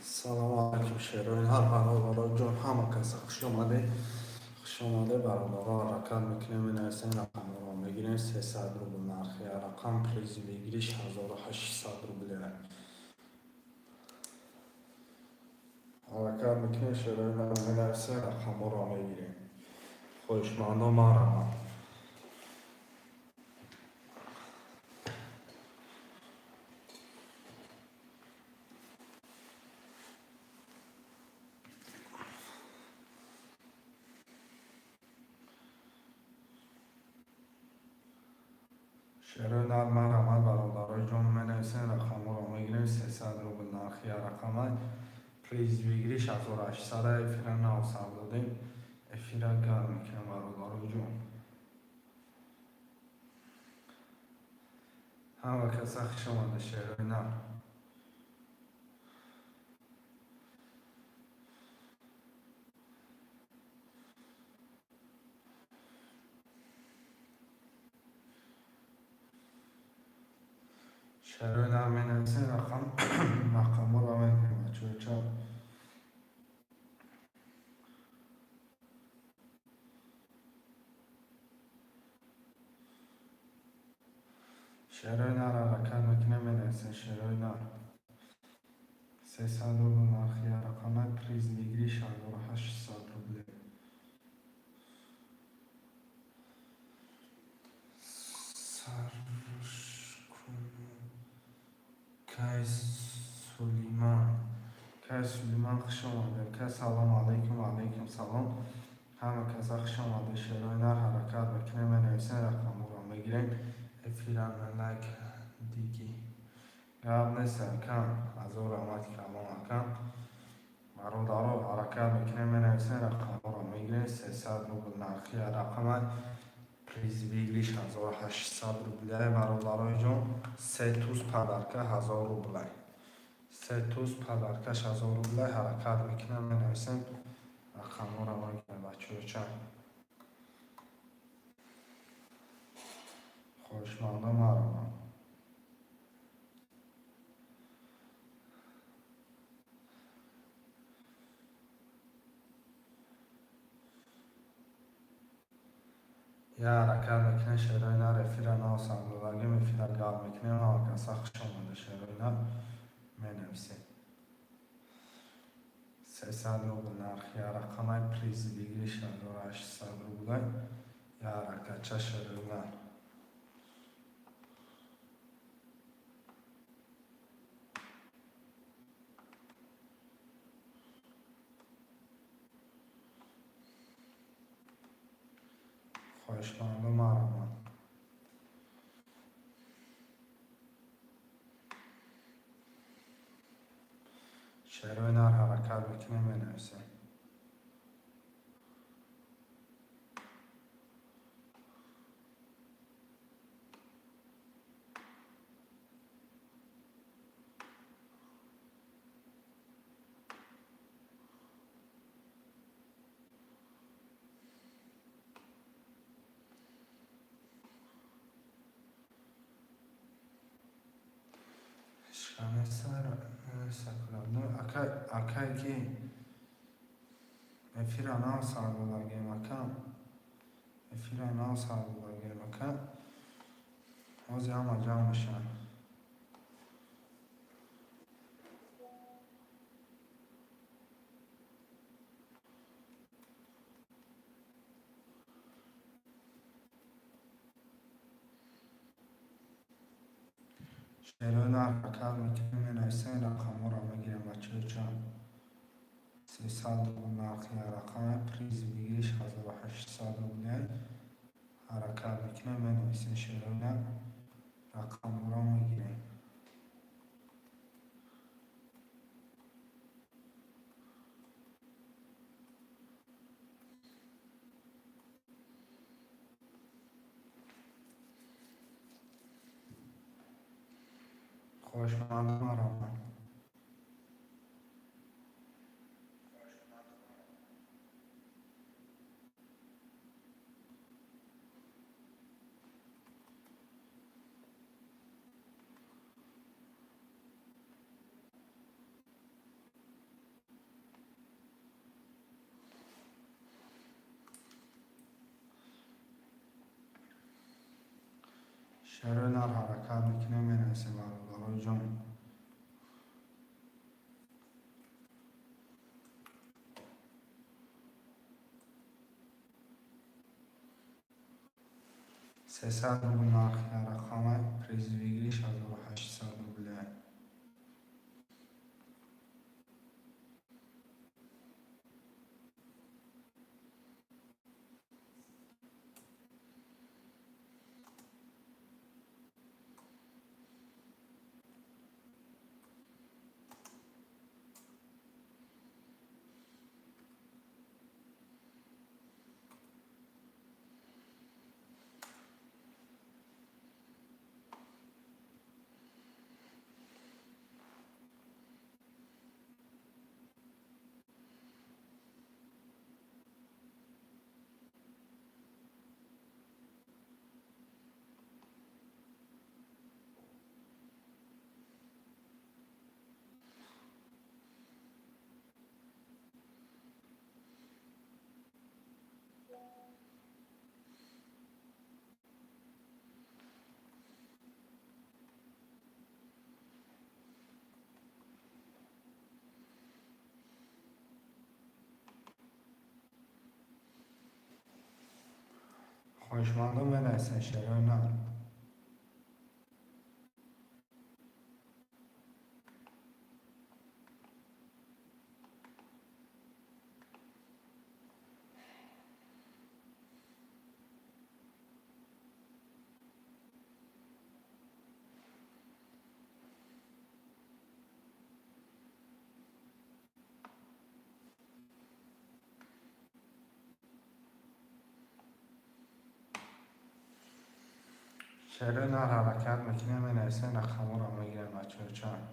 سلام علیکم شیرین هر برادر جان همه کس خوش آمده برادرها رکت میکنیم این ایسین رقم رو میگیریم 300 روبل نرخی رقم پریزی بگیریش 1800 روبل رکت میکنیم شیرین این ایسین رقم رو میگیریم خوشمانده مرا شیرین مرا برادرای جان من ایسین رقم رو میگیریم 300 روبل نرخی رقم پریزی بگیریش 1800 افیرا نو سر دادیم افیرا گرم میکنیم برادرای جان همه کس خوش آمده شیرین شیرین من ایسین رقم رو میگیریم بچه شیرین را رکن میکنه من ایسین شیرین 300 روبل نرخی رقم پریز میگیری 1800 روبل سرش سلیمان سلیمان خوش آمده سلام علیکم و علیکم سلام همه کس خوش آمده شیرین حرکت میکنه من ایسین رقم رو میگیریم افیران ملک دیگی گاب نیست کم از او رحمت کلام کم برادرها حرکت میکنه من ایسین رقم رو میگیریم 300 روبل نرخی رقم پریز بگیریش 1800 روبله برادرای جان سه توز پدرکه 1000 روبله سه توز پدرکش 1000 روبله حرکت میکنه من ایسین رقم رو میگیریم بچه چند خوشمانده مرا یا حرکت میکنه شیرین رفیق نو سندرگی میفیده گاب میکنه ما کسا خوش آمده شیرین مینویسیم 300 روبل نرخی رقم پریز بگیریش 1800 روبله یا حرکت چه شیرین خوشمانده مرا شیرین حرکت میکنه مینویسیم اشکانه سر سکراب اکای که افیرا نو سندرگی مکم افیرا نو سندرگی مکم اوزی همه جمع میشن شیرین حرکت میکنه مینویسیم رقم رو میگیریم بچه چند 300 روبل نرخی رقم پریز بگیریش 1800 روبله حرکت میکنه مینویسیم شیرین رقم رو میگیریم خوشمانده مرا شروع حرکت میکنه مینویسه برادرای جان. سیصد روبل نرخ رقم پریزویگریش 1800 روبله. خوشمندم بنویسه شروع نر. شروع نر حرکت میکنه مینویسه رقم رو میگیره بچه چند.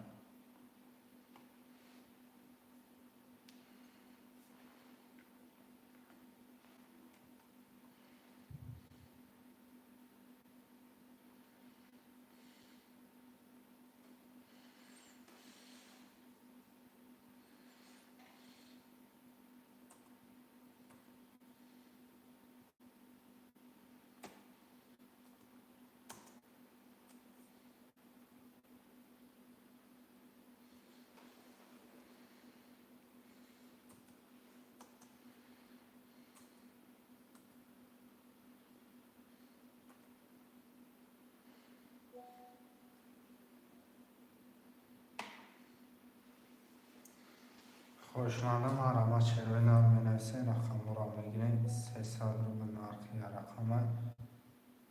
خوشمندم علامت شروع نر مینویسه رقم رو میگیره 300 روبل نرخ رقم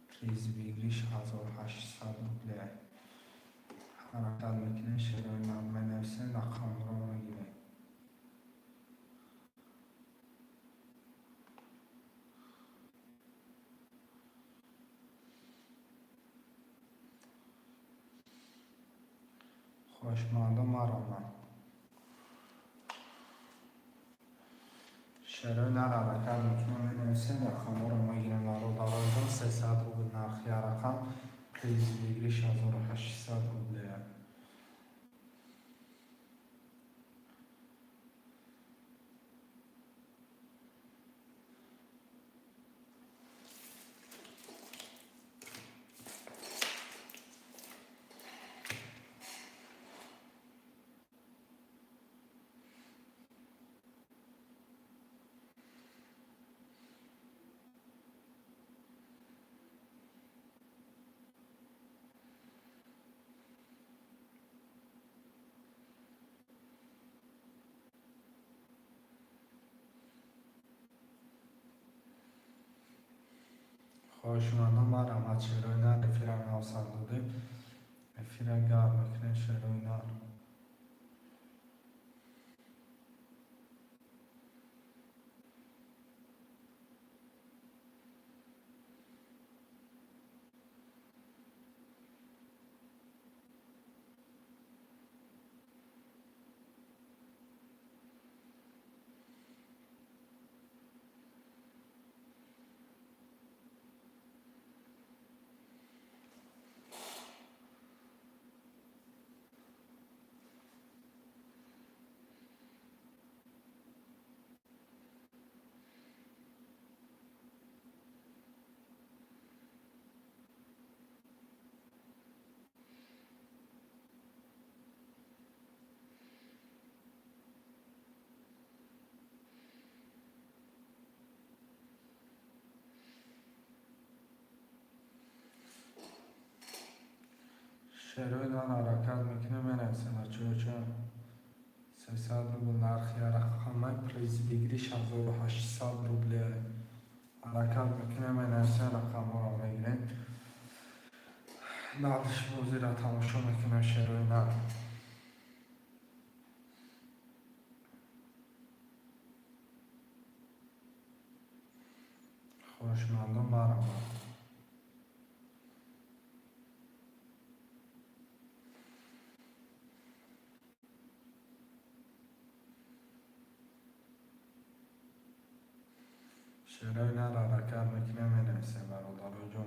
پریزویگریش 1800 روبله. حرکت میکنه شروع نر مینویسه رقم رو میگیره. خوشمندم علامت شروع نر حرکت میکنه مینویسه رقم رو میگیره برادرای جان. 300 روبل نرخ رقم پریزویگریش 1800 روبله. خوشمندم علامت شروع نر رفیق نوسان داده رفیق گرم میکنه شروع نر. شروع دان حرکت میکنه منویسه چه 300 روبل نرخی رقم پریز بگیریش 1800 روبل حرکت میکنه منویسه رقم رو میگیره نالش موزی را تماشا میکنه شروع نه خوشمندم مرحبا شروع نه را حرکت میکنه منویسه برادر جون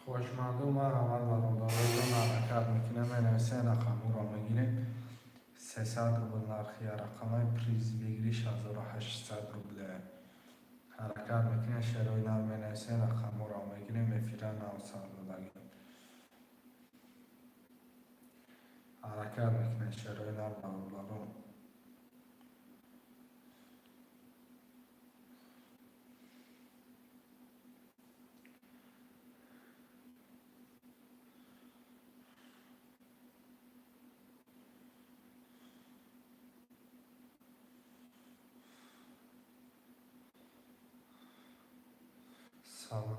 خوشمندم مرحبا برادر جون حرکت میکنه منویسه رقم رو میگیره 300 روبل نرخی رقم پریز بگیریش 1800 روبل حرکت میکنه شروع نه منویسه رقم رو میگیره میفیره 900 روبل حرکت میکنه شروع نه برادر سلام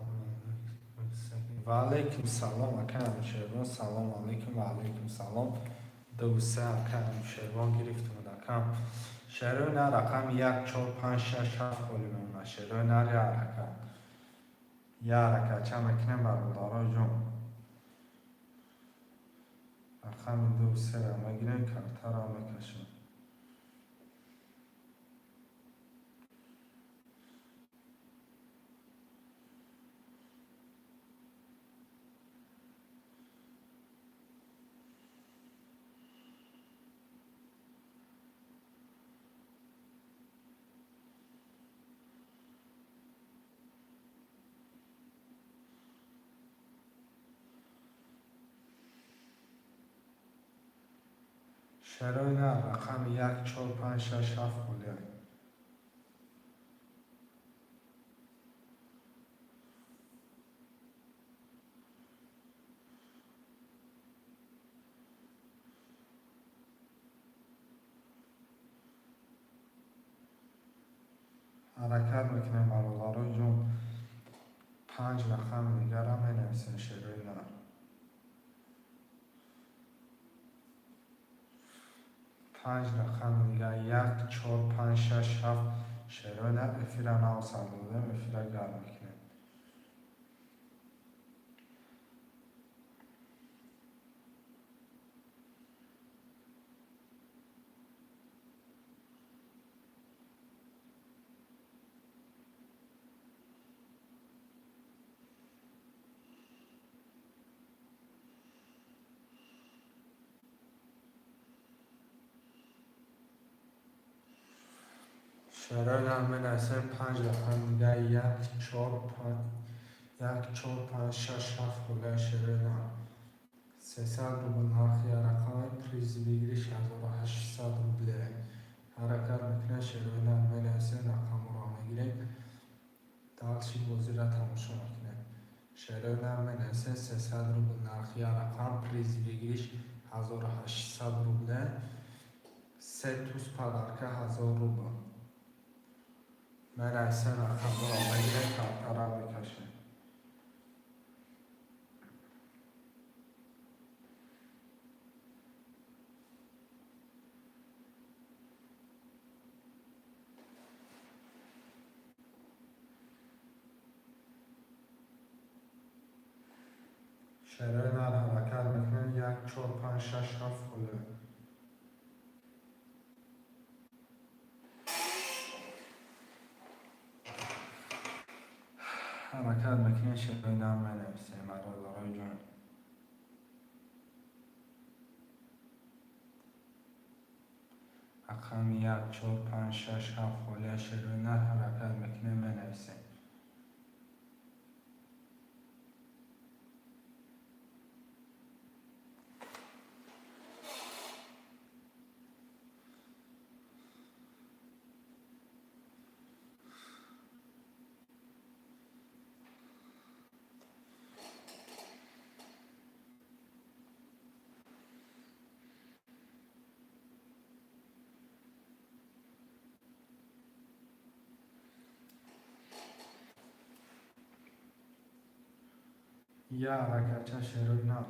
و علیکم سلام اکرم شیروان سلام علیکم و علیکم سلام دوسته اکرم شیروان گرفتم دکم شیروان رقم 1 4 5 6 7 بولیم شیروان حرکت یا حرکت چه مکنه برادرها جون رقم دوسته را مگیرن کرتا را میکشم شیروان رقم 1 4 5 6 7 بولیم حرکت میکنه برادرها جون 5 رقم دیگر را مینویسن شیروان 5 رقم دیگر 1 4 5 6 7 شیروان افیره 900 بوده افیره گرم میکنه شیروان مینویسه 5 رقم دیگر 1 4 5 1 4 5 6 7 بوده شیروان 300 روبل نرخی رقم پریز بگیریش 1800 روبل حرکت میکنه شیروان مینویسه رقم رو میگیره دالچی بازی را تماشا میکنه شیروان مینویسه 300 روبل نرخی رقم پریز بگیریش 1800 روبل 3 توز پدرکه 1000 روبل مینویسه رقم رو میگیره کرتا را میکشه شیروان حرکت میکنه 1 4 5 6 7 بوده حرکت میکنین شروع نام بنویسیم برادرای جان. رقم 1 4 5 6 7 خالی شروع نام حرکت میکنیم بنویسیم. یا حرکت شروع نام.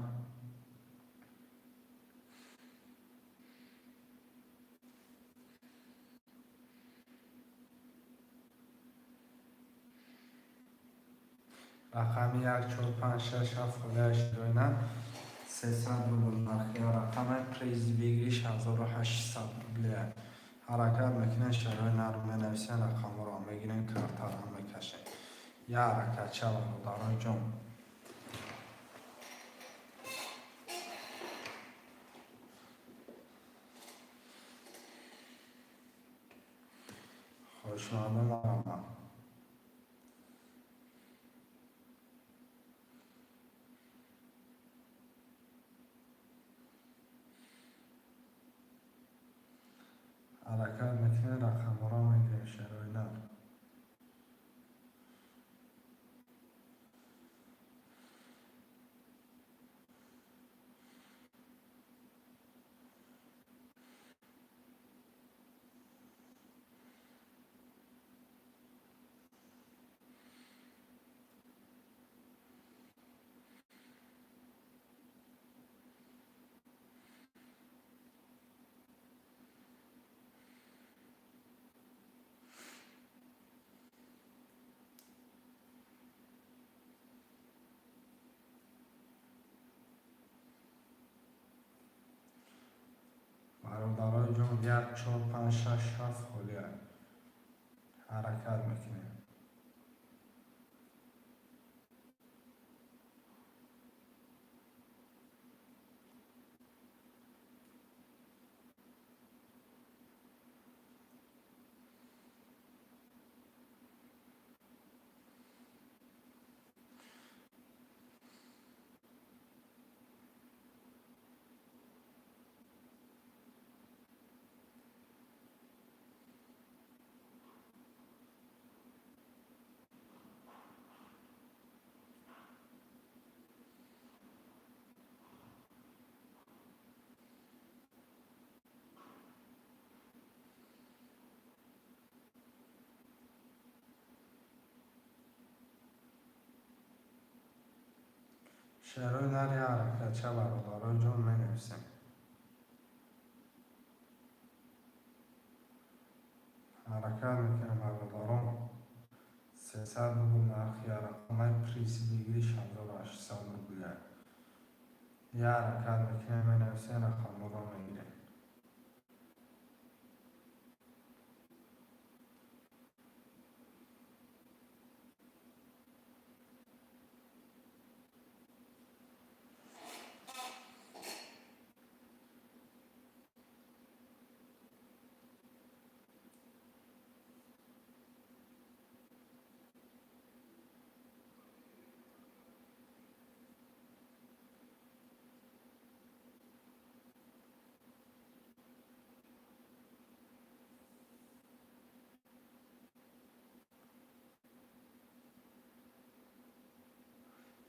رقم 1 4 5 6 7 خالی شروع نام 300 روبل نرخی رقم پریز بگیریش 1800 روبله. حرکت میکنین شروع نام رو بنویسین رقم رو میگیرین کارتا رو میکشین. یا حرکت چه برادرای جان. خوشنامه مرمم. حرکت میکنین رقم رو میگیرین شروع نام. برادرای جان 1 4 5 6 7 خالی حرکت میکنین. شروع نری حرکت چه برادرای جان بنویسیم. حرکت میکنیم برادران 300 روبل نرخی رقم پریز بگیریش 1800 روبله. یا حرکت میکنیم بنویسین رقم رو میگیریم.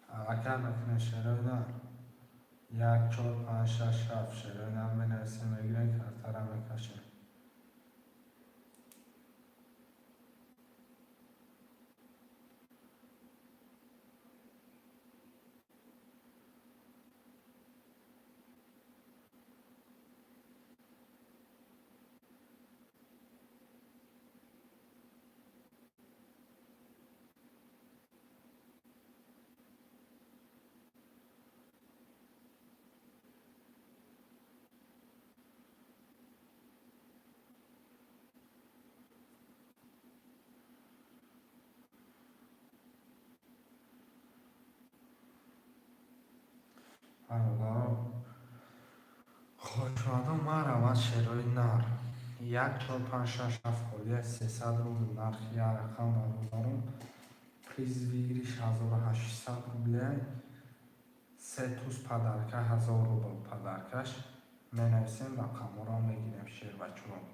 حرکت میکنیم شروع نام. 1 4 5 6 7 شروع نام بنویسیم میگیرین کارتا رو میکشین. خوشمدم مرم از شعرهای نر 1 4 5 6 7 خورده 300 روبل نرخی رقم برگزارم приз выигрыш 1800 рублей се туз падарка 1000 рубл падаркаш менависем рақамҳоро мегирем шервачурон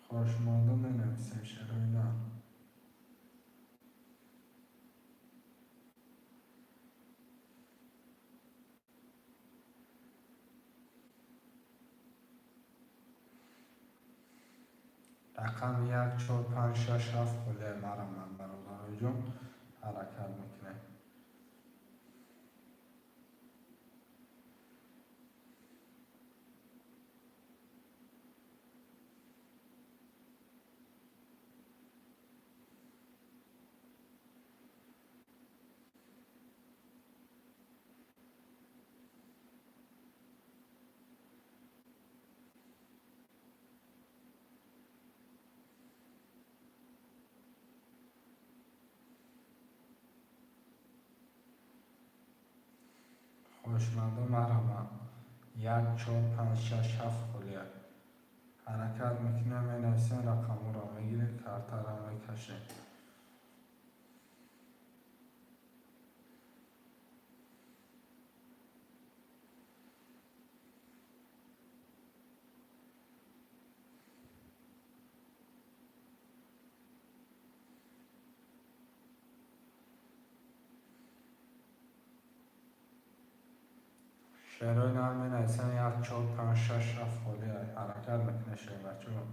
хошмода менависем шерҳои нав рақам 1 4 5 6 7 хӯрдаи марам бародароиҷон ҳаракат мекунем хошмада марҳамат 1 4 5 6 7 хӯрда ҳаракат мекунем менависем рақамҳоро мегирем картаро мекашем шерҳои нав менависем 1 4 5 6 7 хӯрда ҳаракат мекунем шервачурон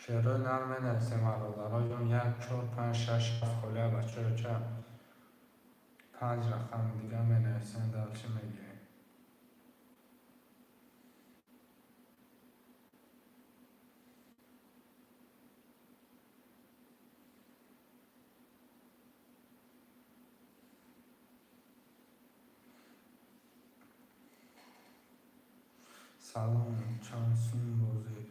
шерҳои нав менависем бародароиҷон 1 4 5 6 7 хӯрда бачаҳо 5 рақами дигар менависем далчи мегирем салом чансун бозӣ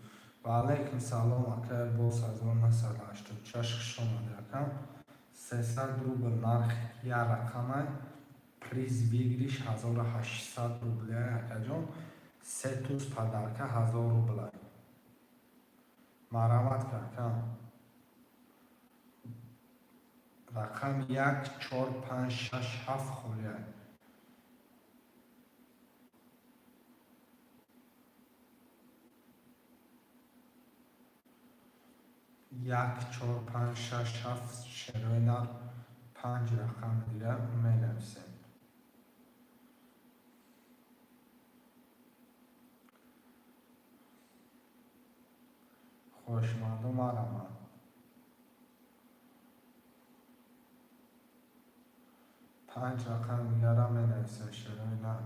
ва алайкум салом акай боз 1986 хуш омадед акам 300 рубл нархи як рақамай приз бигириш 1800 рублей акаҷон се туз падарка 1000 рублей марҳамат акам рақам 1 4 5 6 7 хӯрда 1 4 5 6 7 шерҳои нав 5 рақами дигар менависем хошмадум марҳамат 5 рақами дигарро менависем шерҳои нав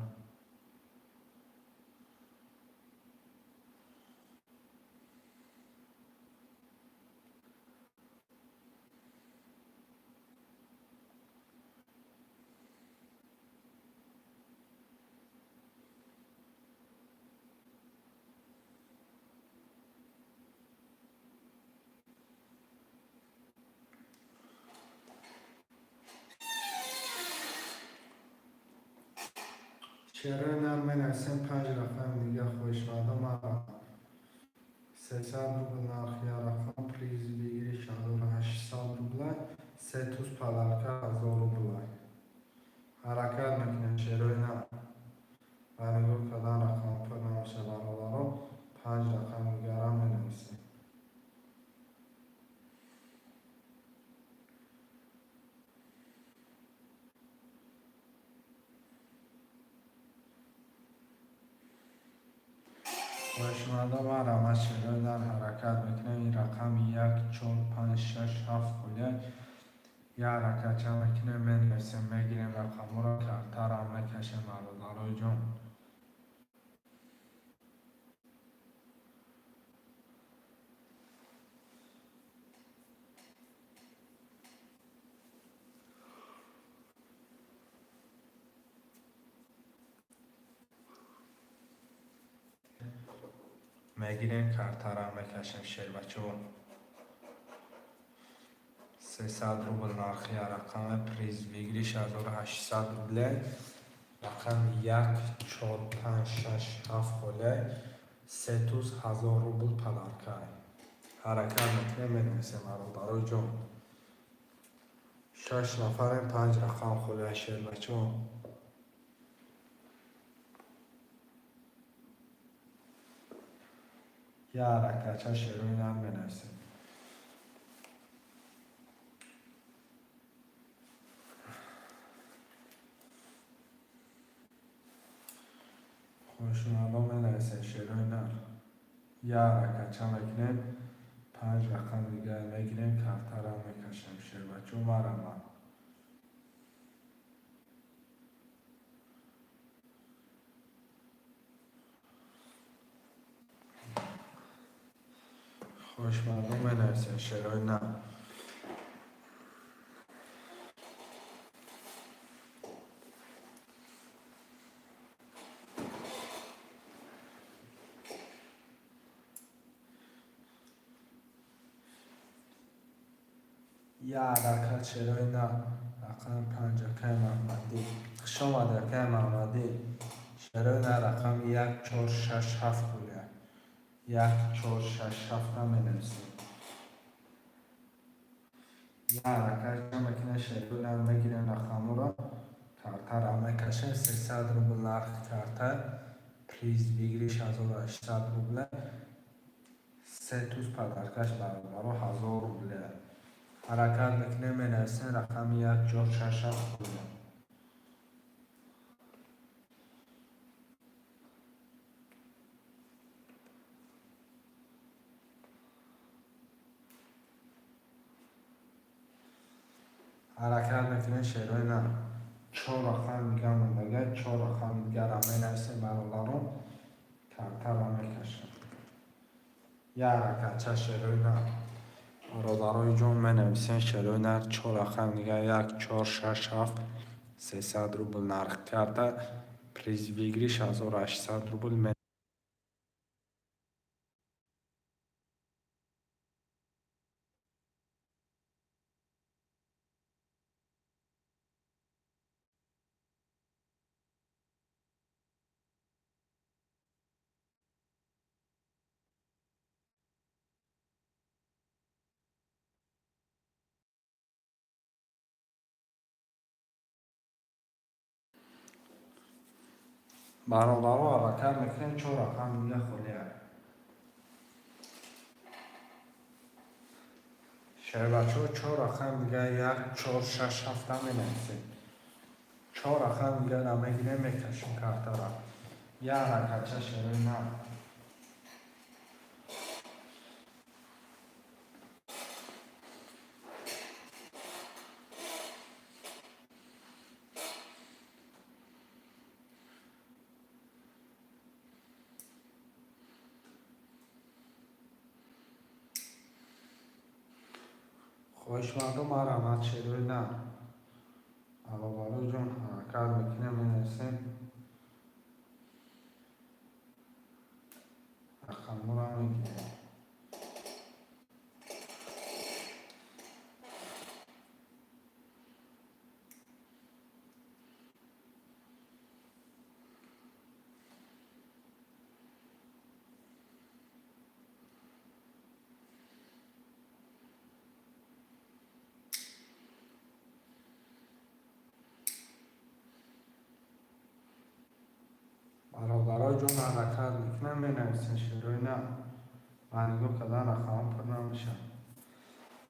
шерҳои нав менависем 5 рақами дигар хошмадум марҳамат 300 рубл нархи як рақам приз бигириш 1800 рублей се туз падарка 1000 рублей حرکت میکنه شروع نه برای گفت کدام رقم پر نمیشه برادر رو 5 رقم دیگر هم بنویسیم. خوشمنده و رمز شروع در حرکت میکنه این رقم 1 4 5 6 7 خونه یه حرکت چه میکنه بنویسیم میگیریم رقم رو کارتر هم میکشیم برادرای جون. میگیریم کارتر هم میکشیم شیر بچه 300 روبل نرخی رقم پریز ویگریش 1800 روبله رقم 1 4 5 6 7 خوله 3 توز 1000 روبل پدرکای حرکت میکنه بنویسیم برادرای جون. 6 نفریم 5 رقم خوله شیر بچه یه حرکت ها شروع هم بنویسیم. خوشمالو بنویسیم شروع نه یه حرکت ها میکنیم 5 رقم دیگه میگیریم کارتر هم میکشیم شیر بچه برم خوشمالو بنویسیم شروع نه یه حرکت شروع نه رقم 5 که محمدی شما در که محمدی شروع نه رقم 1 4 6 7 بوده 1 4 6 7 هم بنویسیم. یه حرکت که میکنه شروع نه میگیریم رقم رو کارتر هم میکشیم 300 روبل نرخ کارتر پریز بگیریش 1800 روبله 3 توز پدرکش برابر 1000 روبله حرکت میکنه بنویسیم رقم 1 4 6 7 بوده. حرکت میکنه شروع نه 4 رقم دیگه مونده 4 رقم دیگر هم بنویسیم برادران کارتر هم میکشیم. یه حرکت چه شروع نه برادرای جون بنویسیم شروع نه 4 رقم دیگه 1 4 6 7 300 روبل نرخ کرده پریز ویگریش 1800 روبل برادرها حرکت میکنیم 4 رقم دیگه خولیه شهر بچه ها 4 رقم دیگه 1 4 6 7 هم بنویسیم 4 رقم دیگه رو میگیریم میکشیم کارتر را یه حرکت چه شروع نه خوشمندم آرامت شروع نه عبابالو جون حرکت میکنیم بنویسیم رقم را میگیریم. مردم حرکت میکنن بنویسن شعرهای نه منگو کدن رقم پر نمیشن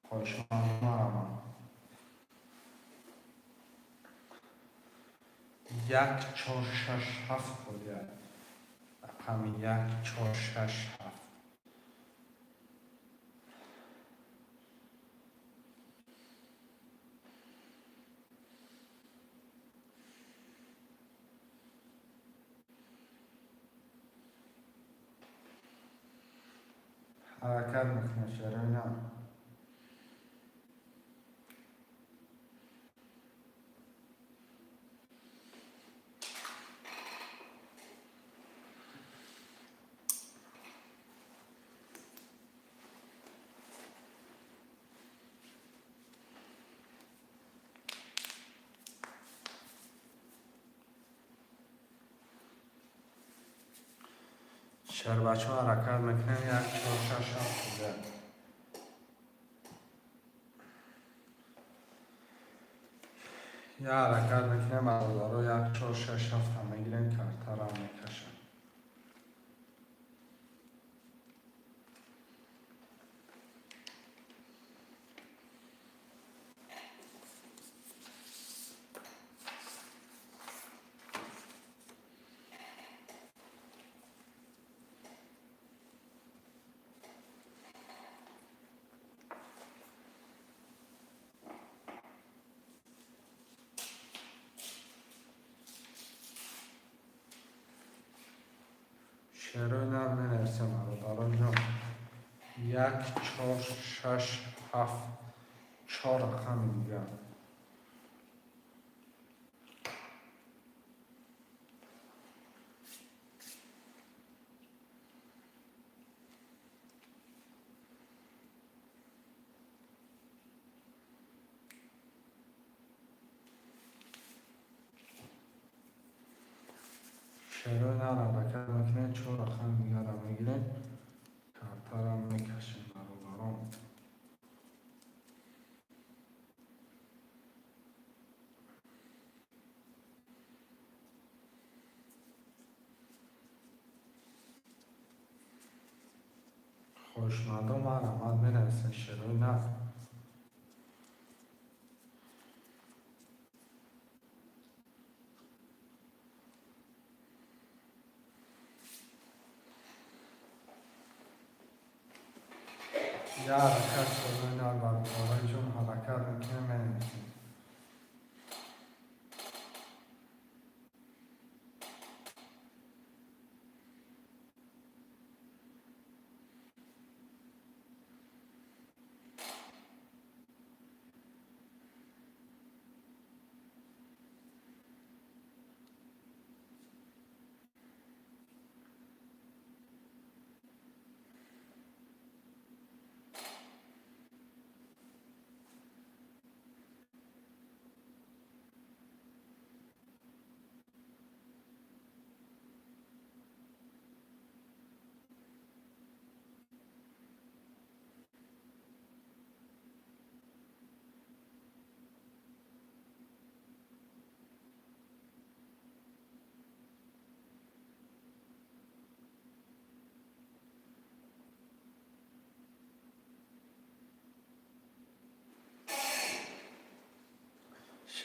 خوشمند مرمان یک چهار شش هفت باید رقم یک چهار شش هفت حرکت میکنه شعرهای نه شعر بچه ها حرکت میکنن یک چهار شش هفت باید یا حرکت میکنه مردارو یک چهار شش هفت همه گیرن کرتر هم میکشن شعرهای نه بنویسه مردارو جان یک چهار شش هفت چهار رقم دیگه شعرهای نه حرکت میکنه چهار رقم دیگه رو میگیرن کرتر هم میکشن مردارو خوشمندم مرحمت بنویسن شعرهای نه یا حرکت شعرهای نه مردارو جان حرکت میکنه بنویسن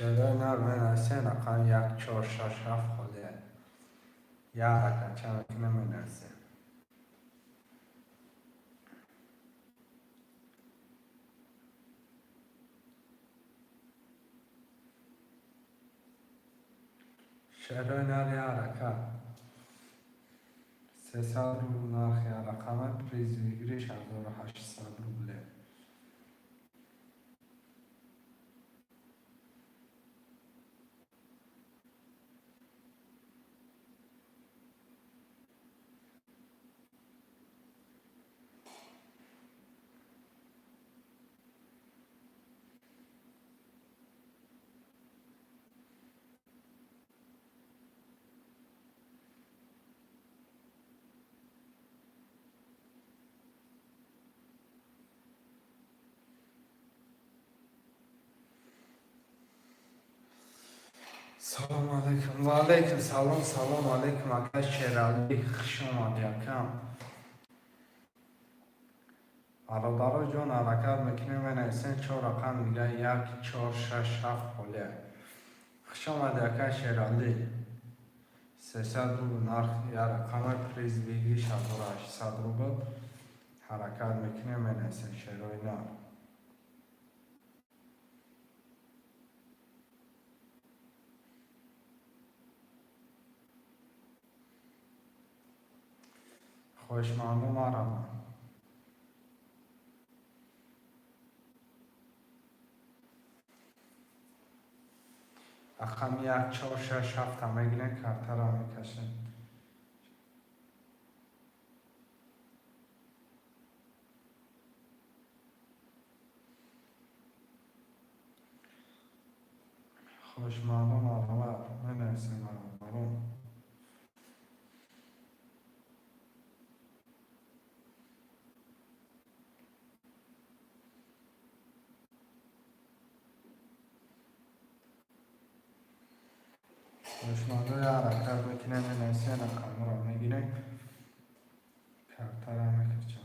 شعرهای نه بنویسن رقم یک چهار شش هفت خوده یا حرکت چه میکنه بنویسن شعرهای نه یا حرکت 300 روبل نرخ یا رقم پریزویگیرش 1800 روبله سلام علیکم و علیکم سلام. سلام علیکم اکا شیرالی خوش اومدی اکا. برادر جان حرکت میکنیم و نویسین 4 رقم دیگه 1 4 6 7 خالیه. خوش اومدی اکا شیرالی. 300 روبل نرخ یا رقم پریز بیگی 800 روبل حرکت میکنیم و نویسین شیرای نار. خوش ممنون آرام. رقم 1 4 6 7 میگیرین کارتا را میکشین. خوش ممنون آرام. من نویسین آرام. خوشمزه حرکت میکنه به نسیه رقم را میگیره کارتا را میکشن.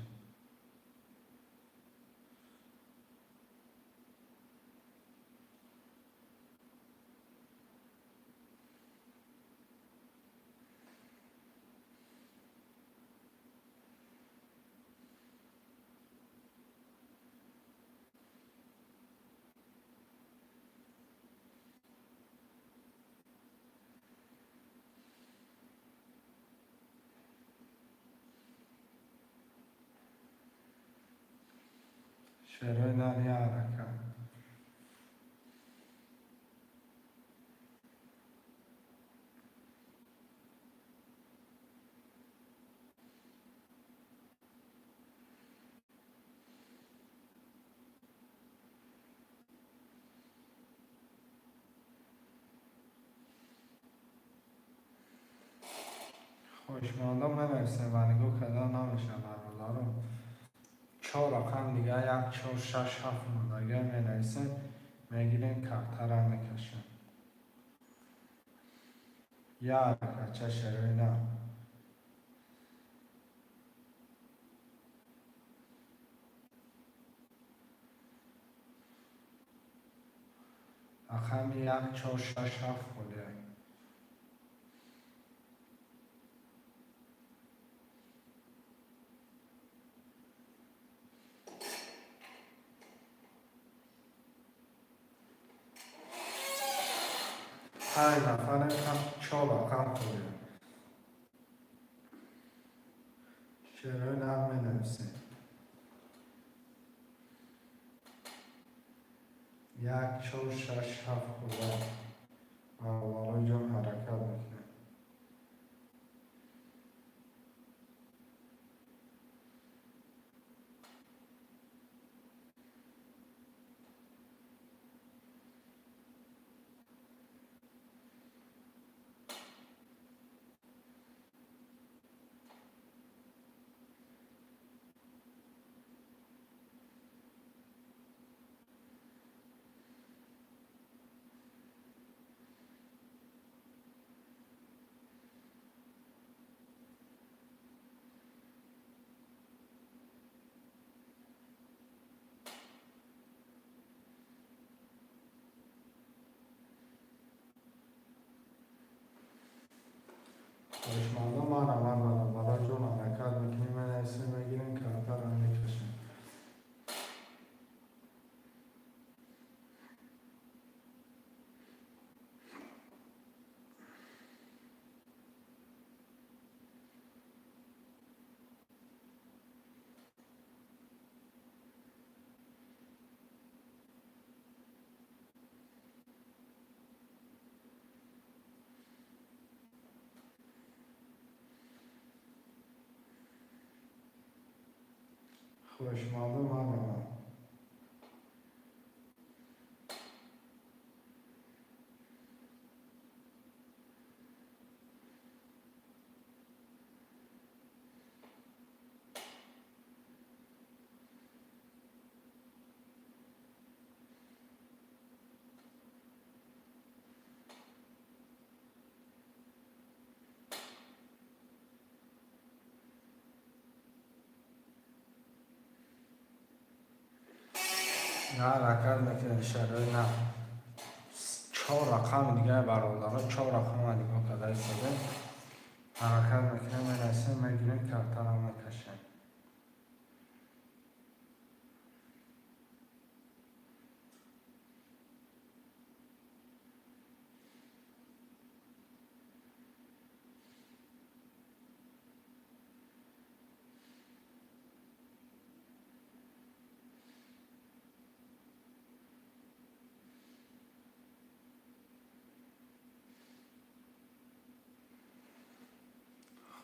شروع داری حرکت. خوشمانده منویسه ونگو کدا نمیشه برادر رو. 4 رقم دیگه 1 4 6 7 مداگه منویسه میگیرین کارتا را میکشن. یا حرکت چه شروع نه. رقم 1 4 6 7 خوده. های نفر هم 4 رقم خوده. شروع نه منویسه 1 4 6 7 خوده. برادر جان حرکت میکنه. خوشمزه ما رو برای جون حرکت میکنیم و نسیم میگیریم کارتا را میکشیم. خوشمزه ما رو. یا حرکت میکنه شروع نه 4 رقم دیگه برادرها 4 رقم دیگه کده ایستاده حرکت میکنه میرسه میگیریم کفتر هم میکشه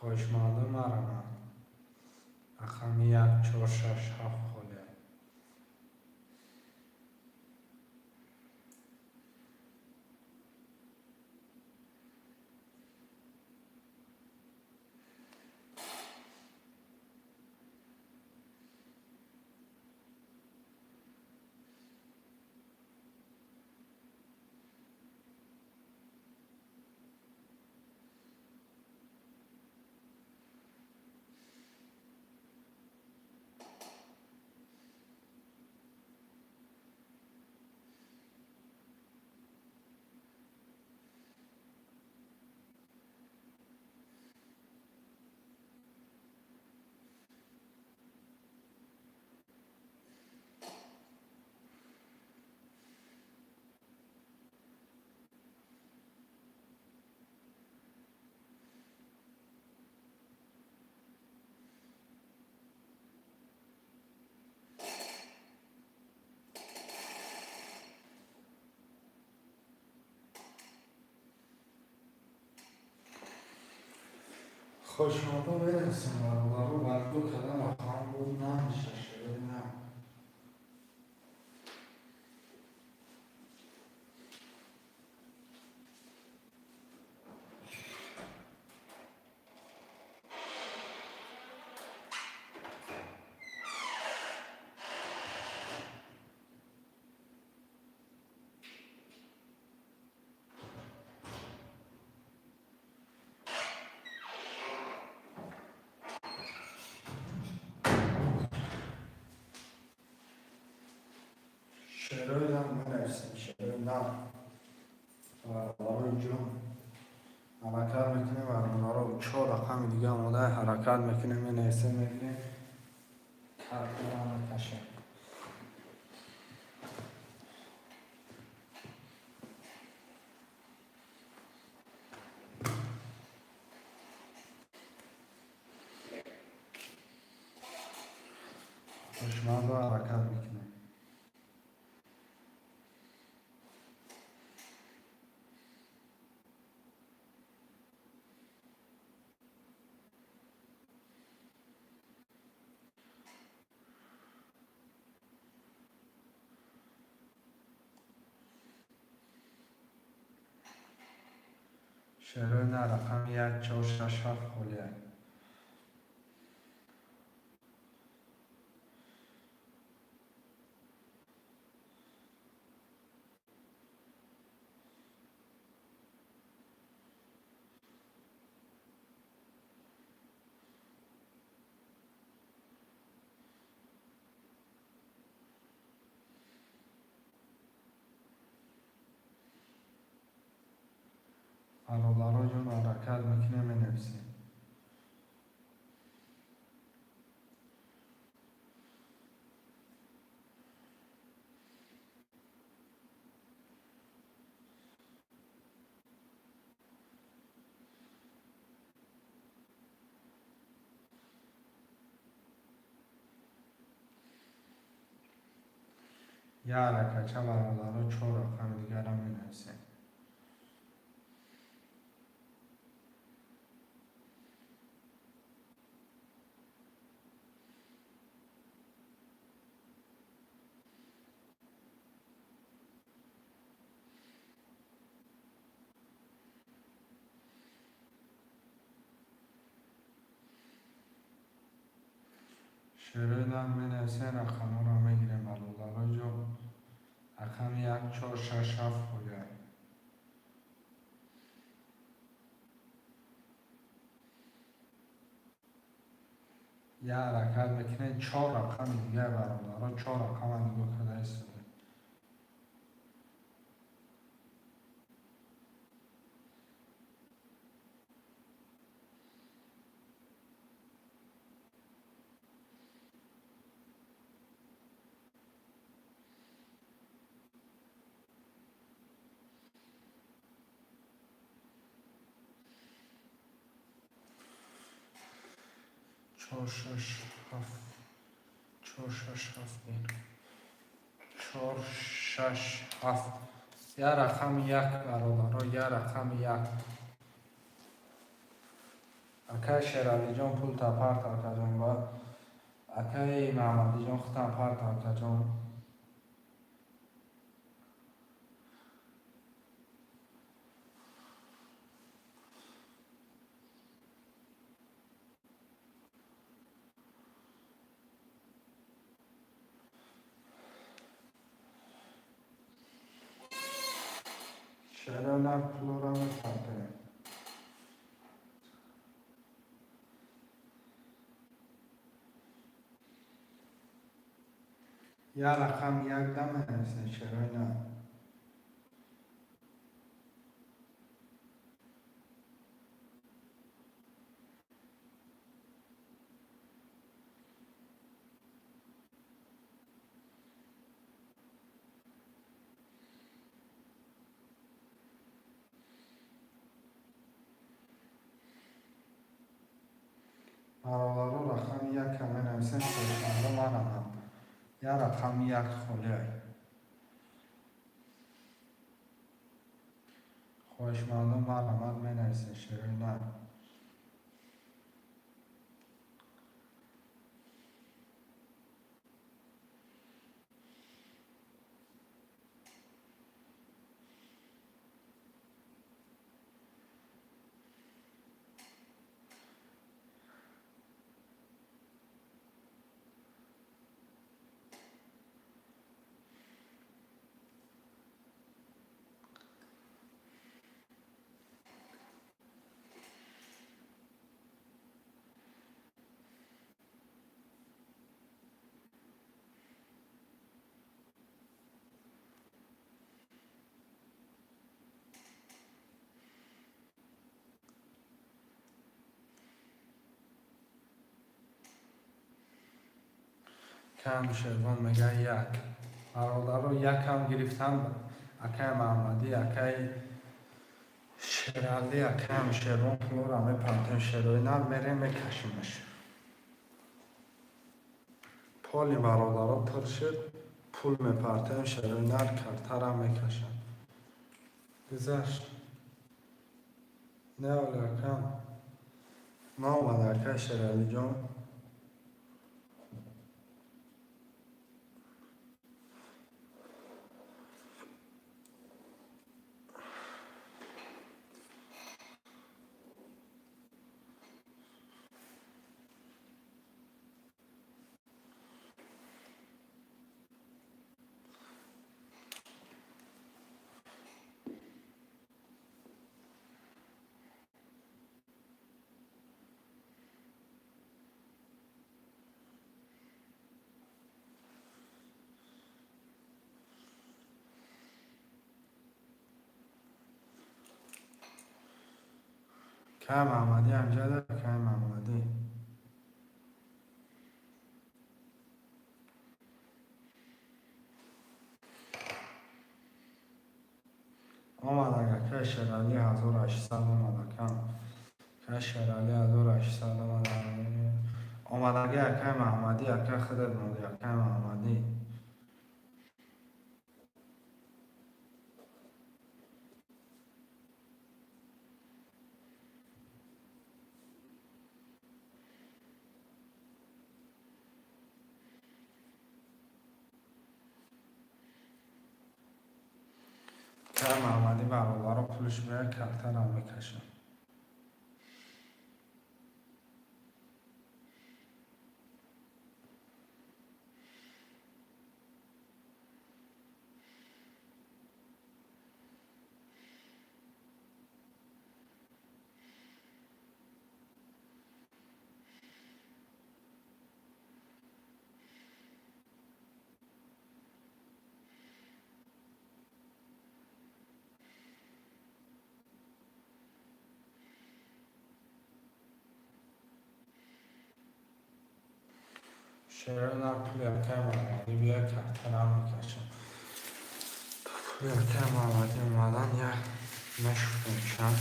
خوشماده مرمه رقم 1 4 6 7 خوده خوشماده برسیم برادر رو بردو کدن رقم بود نمیشه شده نه شروع هم برسیم شروع نه برادر جون حرکت میکنه برادر رو 4 رقم دیگه آماده حرکت میکنه مینویسه میگیریم کفتر هم میکشه خوشماده حرکت میکنه شروع نه رقم 1 4 6 7 خوده برادر جون حرکت میکنه مینویسه یه حرکت چه برادر 4 رقم دیگر هم مینویسه شروع هم مینویسه رقم رو میگیریم برادر جون رقم 1 4 6 7 خوده یه حرکت میکنه 4 رقم دیگه برادر 4 رقم هم دیگه کده ایستاده 4 6 7 4 6 7 بین 4 6 7 یه رقم یک برادر یه رقم یک اکای شیرالی جان پول تا پارت اکا جان با اکای محمدی جان خودم پارت اکا جان شیرالی پول را میپرده یه رقم یک دم هستن شیرالی نه برادر رقم یک کمی نویسن خوشمنده من هم یه رقم یک خولی های خوشمنده من هم می نویسن شیرالی نه کم شیروان میگه یک برادر رو یک هم گرفتن اکای محمدی اکای شیرالی اکای هم شیروان پلو را میپرتیم شیرالی نه میریم میکشیمش پولی برادر رو پر شد پول میپرتیم شیرالی نه کرتر هم میکشن گذشت نه اولی اکام نه اومده اکای شیرالی جان که محمدی همجا ده که محمدی آمد اگه که شیرالی 1800 آمد که شیرالی 1800 آمد اگه که محمدی اگه خودت مودی اگه محمدی که محمدی برادر رو پولش بیاد کلتر هم میکشه شیرالی نه پول اگه محمدی بیاد کلتر هم میکشه پول اگه محمدی اومدن یه مشکل کن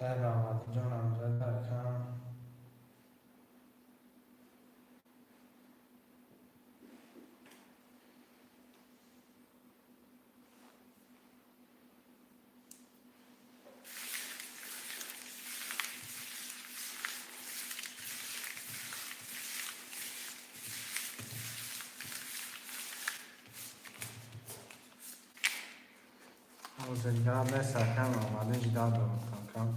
خیر محمد جان امجد برکم. Özülgâbe səkəm amadı icdad olun kankam.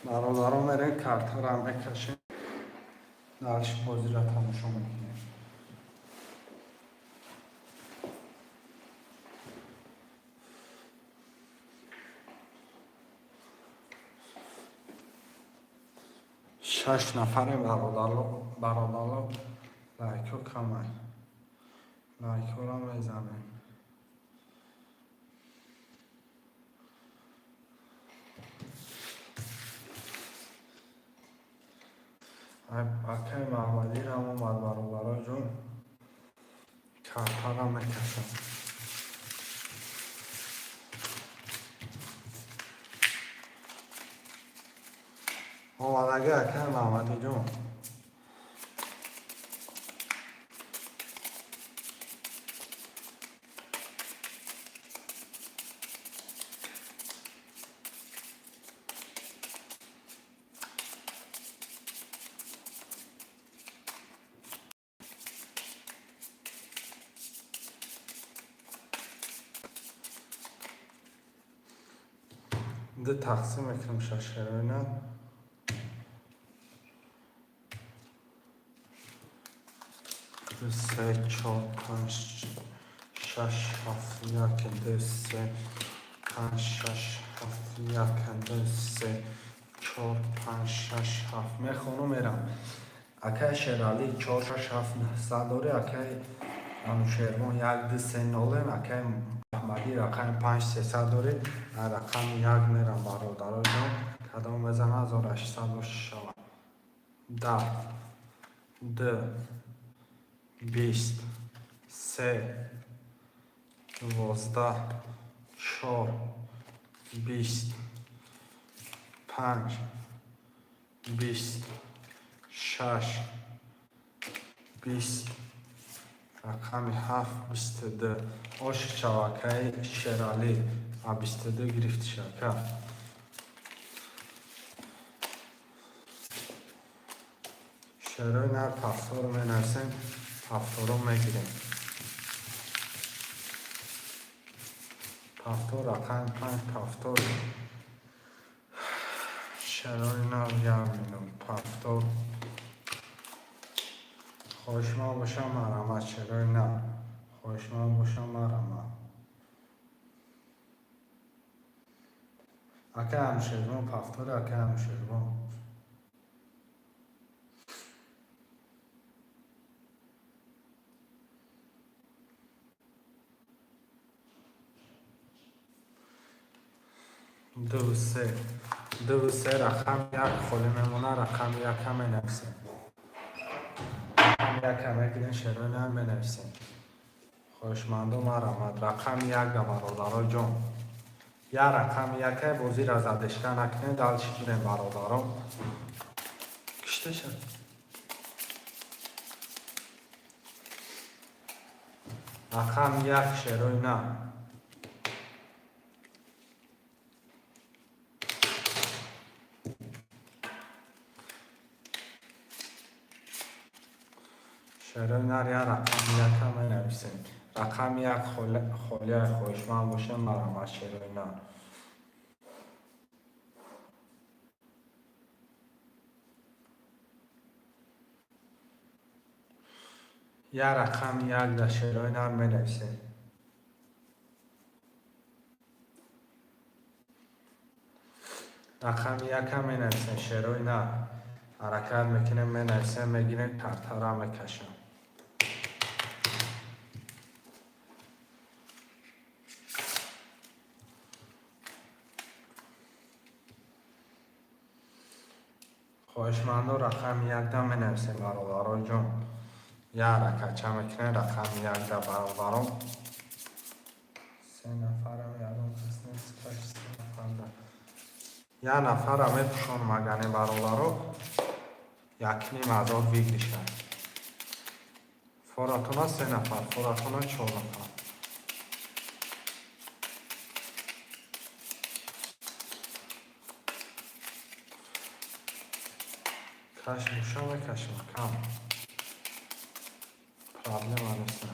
برادران برین کارت‌ها رو هم بکشین. دالش بازی را تماشا میکنیم. شش نفر برادران لایکو کامل. لایکو را میزنیم. اکای محمدی را هم اومد برادران جون. کارت‌ها را میکشم. اومدگه اکای محمدی جون. ده تقسیم میکنم ششرونه. دو سه چهار پنج شش هفت یک دو سه پنج شش هفت یک دو سه چهار پنج شش هفت میخونم میرم. اکای شرالی چهار شش هفت نه داره. اکای انوشیروان یک دو سه نولم. اکای احمدی رقم 5 300 داره. رقم یک میرم برادران جان. کدام بزنه 1806 10 2 20 3 12 4 20 5 20 6 20 رقم 7 22 آش شبکه شرالی 22 گرفت شکر. شرای نر پفتار رو مینرسیم. پفتار رو میگیریم. پفتار رقم 5 پفتار شرای نر یمینم پفتار خوشمان باشم مرمت شرای نر خوشمان باشم مرمت اکه همشیروان پفتار اکه همشیروان دو سه رقم یک خالی میمونه. رقم یک هم بنویسیم. رقم یک همه گیرین شروع نر بنویسیم. خوشمندو مرمت رقم یک دا برادران جان. یا رقم یکه بازی را زدشکه نکنه. دلش گیرین برادران کشته شد. رقم یک شروع نر شروع نر یا رقم یک هم نویسیم. رقم یک خالی خوشمند باشه مرمت شروع نر. یا رقم یک در شروع نر می نویسیم. رقم یک هم می نویسیم. شروع نر حرکت میکنیم می نویسیم. میگیریم کارتا را میکشم. خواهشمندو رقم 11 بنویسیم برادرای جان. یه حرکت چه میکنه رقم 11 برادران. 3 نفرم یادم کس نیست کاش 3 نفر ده. یه نفرم میپوشون مگنه برادرو 1,500 بگیرشن. فوراتونا 3 نفر، فوراتونا 4 نفر. کشمشم کم پرابلم نیست.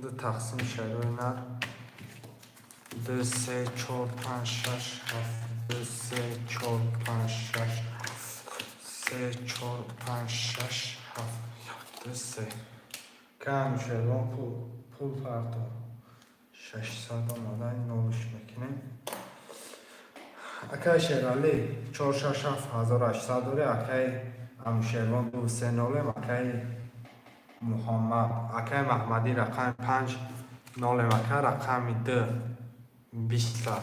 دو تقسیم شروع نر 2 3 4 5 6 7 2 3 4 5 6 3 4 5 6 7 2 3 کم شروع پول پرتو 600 آمده نولش میکنیم. اکای شرالی 4 6 7 1800 دوره. اکای همشیروان 2 3 نولم. اکای محمد اکای محمدی رقم 5 نولم. اکای رقم 2 20 تا.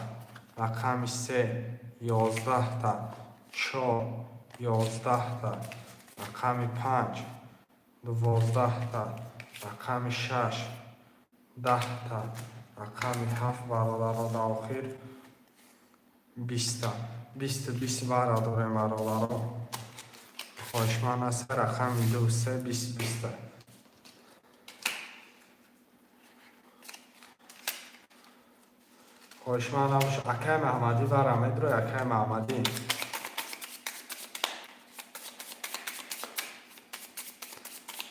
رقم 3 11 تا. 4 11 تا. رقم 5 12 تا. رقم 6 10 تا. رقم 7 برادران آخر 20 تا. 20 برادران برادران. خواهشمند است رقم 2 3 20 تا. خواهشمند باش اکای محمدی برام درو. اکای محمدی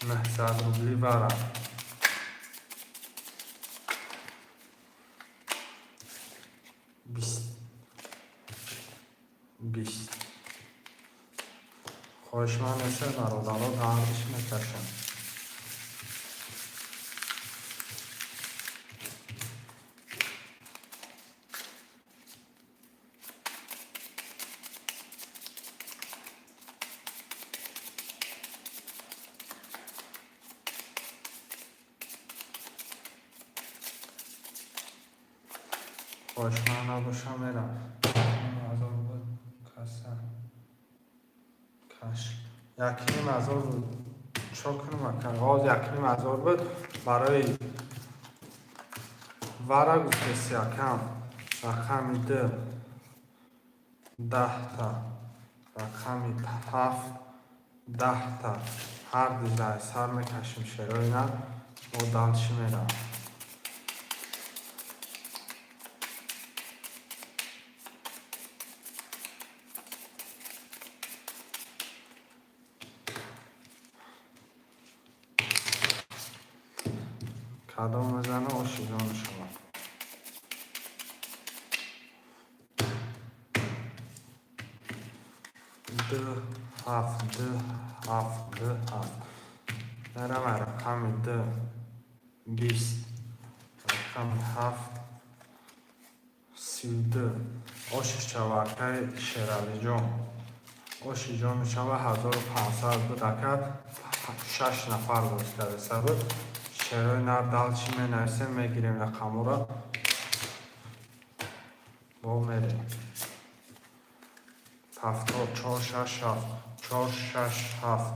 مهزاد روبلی برام 20 خواهشمند است برادران دردش میکشن. خواهشمند باشم میرم مزار بود کش 1,500 بود. چون کنم اکن آز 1,500 بود برای ورق کسی اکم رقم 2 10 تا. رقم 7 10 تا. هر دیزای سر میکشیم شروع نه مدلش میرم. کدام میزنه آشیزان شما 2 7 2 7 2 7 نرم رقم 2 20 رقم 7 32 آشش چوارکای شرالی جان آشی جان شما 1500 بود اکر 6 نفر بود کرده سبب شروع نردال چی می نرسه میگیریم رقم را با میریم 7 4 6 7 4 6 7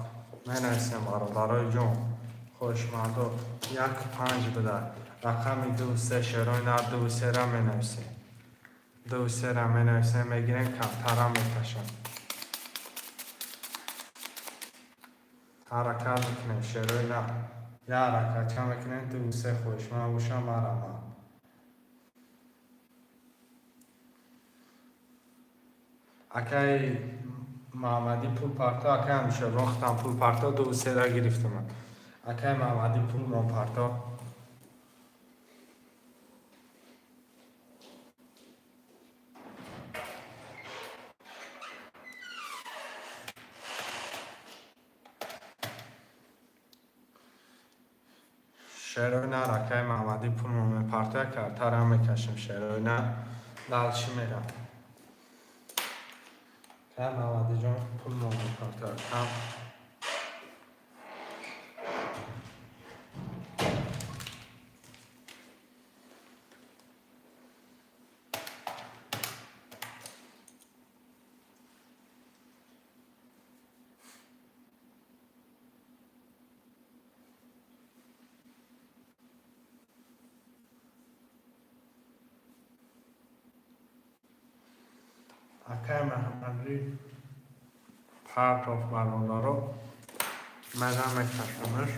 می نرسیم برای جان خوشمندو 1 5 بده رقم 2 3 شروع نرد 2 3 را می نرسیم 2 3 را می نرسیم میگیریم کمتر را می کشم حرکت میکنیم شروع نه یه حرکت چه میکنیم 2 3 خوشمند باشم برام اکای محمدی پول پارتا اکای همیشه وقتم پول پارتا 2 3 را گرفتم اکای محمدی پول من پارتا شروع نه اکای محمدی پول من پارتا کرد ترم میکشم شروع نه دلچی میرم که محمدی جان پول ممکن کم اکای محمدی پرتاف برادرها مدام کشمش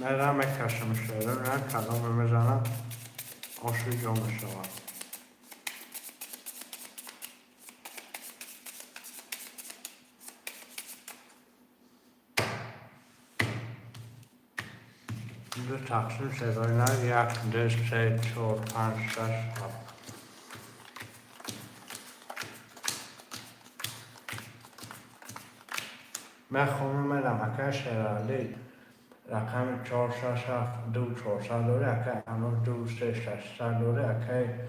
مدام کشمش نه کلام میزنم آشوی جا میشود دو تقسیم صدای نه یک دو سه چهار پنج شش هفت من خونم رمکه شرالی رقم 467 2400 داره اکه هنوز 2360 داره اکه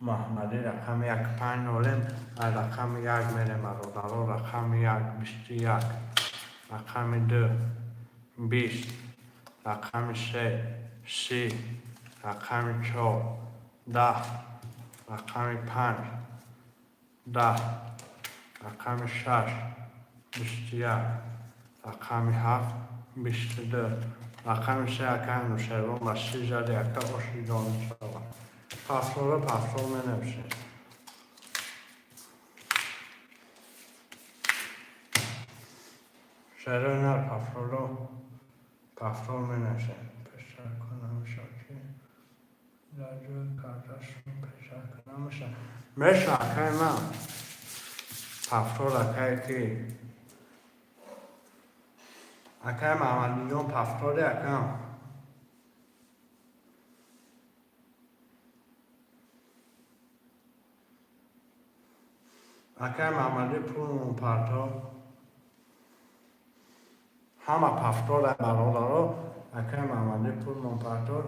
محمدی رقم 150 رقم 1 میره مرادرها رقم 1 21 رقم 2 20 رقم 3 30 رقم 4 10 رقم 5 10 رقم 6 21 رقم 7 22 رقم 3 اکه نوشروان و 3 زده اکه آشی دانه شود پاسور می نوشه شروع نه پاسور می نوشه پشتر کنم شاکی راجوی کارشون پشتر کنم میشه اکه من پاسور اکه که اکه محمدی جان پاسور اکه اکه محمدی پول پرتا همه پاسور برادرها اکه محمدی پول پرتا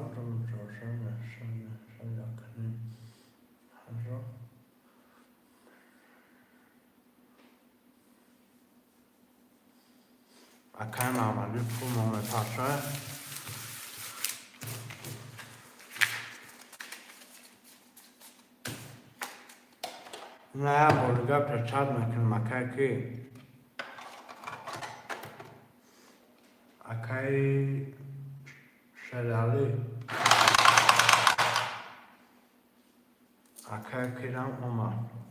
اکه محمدی پول پرتا نه بولگا پرچاد میکنم اکه که اکه شرالی اکه کدام اومد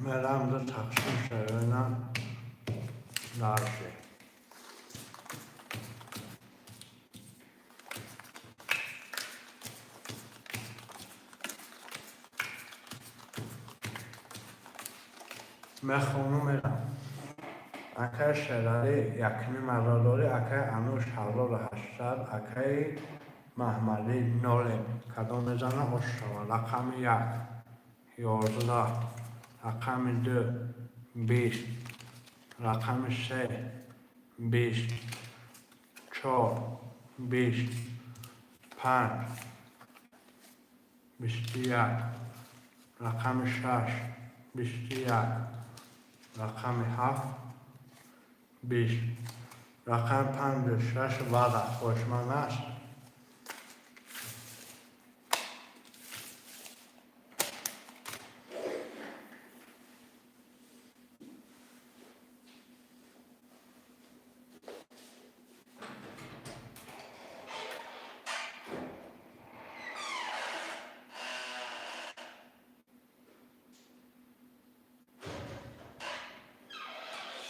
مدام دو تقسیم شدنم دارشه من خونو میرم اکه شرالی یکنی مراداری اکه انوش 1800 اکه محمدی نوله کدام میزنم آش شود رقم 1 11 رقم 2 20 رقم 3 20 4 20 5 21 رقم 6 21 رقم 7 20 رقم 56 وضع خوشمنش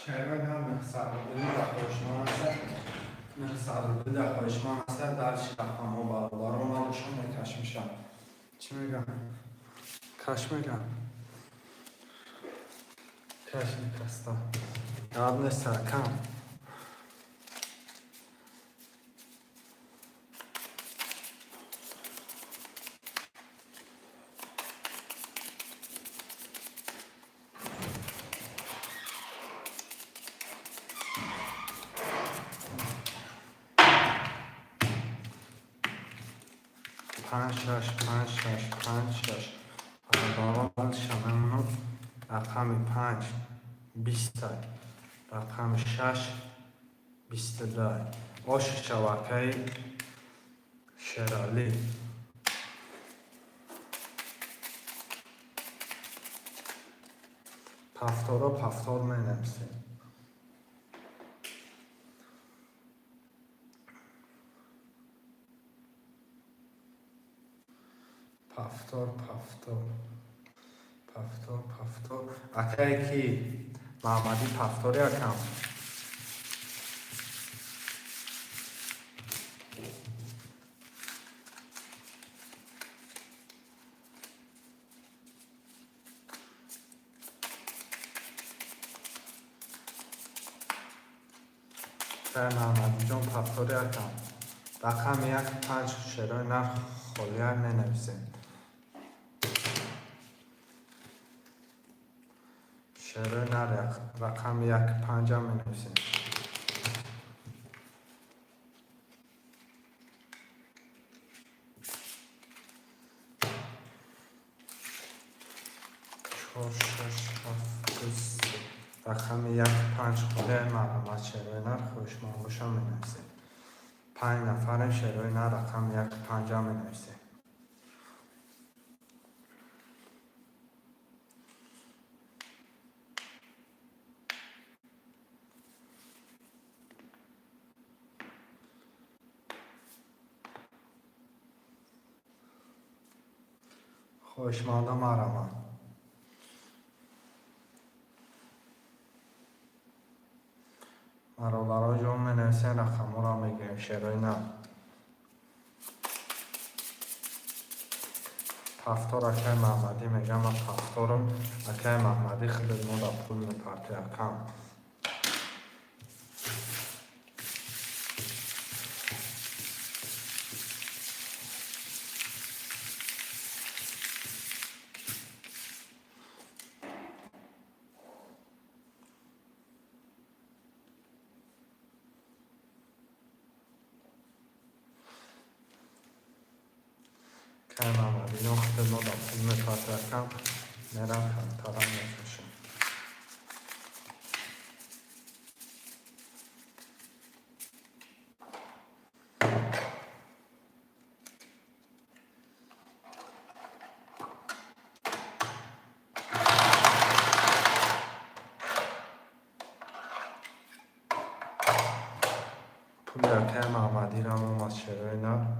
شهرهای هم نقصد در خوشمان است نقصد در خوشمان است در شرقم و برادر اومدشون کش میشن چی میگم؟ کش میگم کش میکستم یاد نیست کم پنج شش برابر شممون رقم 5 20 رقم 6 22 آش شبکه شرالی پفتار می نمیسیم پفتار اکایی کی محمدی پفتاری اکم محمدی جان پفتاری اکم رقم 1 5 شرای نرخ خالیه می نویسیم شرای نرخ رقم 1 5 می نویسیم 4 6 7 رقم 1 5 خالیه معلومات شرای نرخ خوشمان باشم می نویسیم 5 نفر شرای نرخ رقم 1 5 می نویسیم خوشمانده مرمان مرا برای جان می نویسیم رقم را می گیریم شرای نه پفتار اکای محمدی میگم من پفتارم اکای محمدی خیلی ما در پول می پرتی اکم اکای محمدی جان خیلی ما در پول می پرتی اکم میرم کمترم میکشم پول اکای محمدی را هم از شرای نه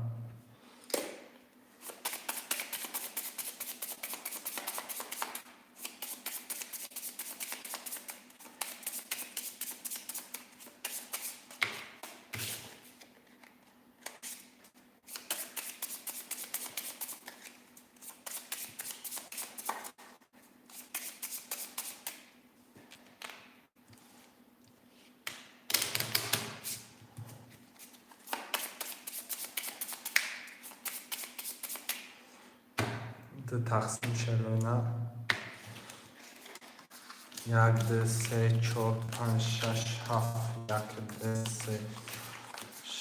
دو تقسیم شرای نه 1 2 3 4 5 6 7 1 2 3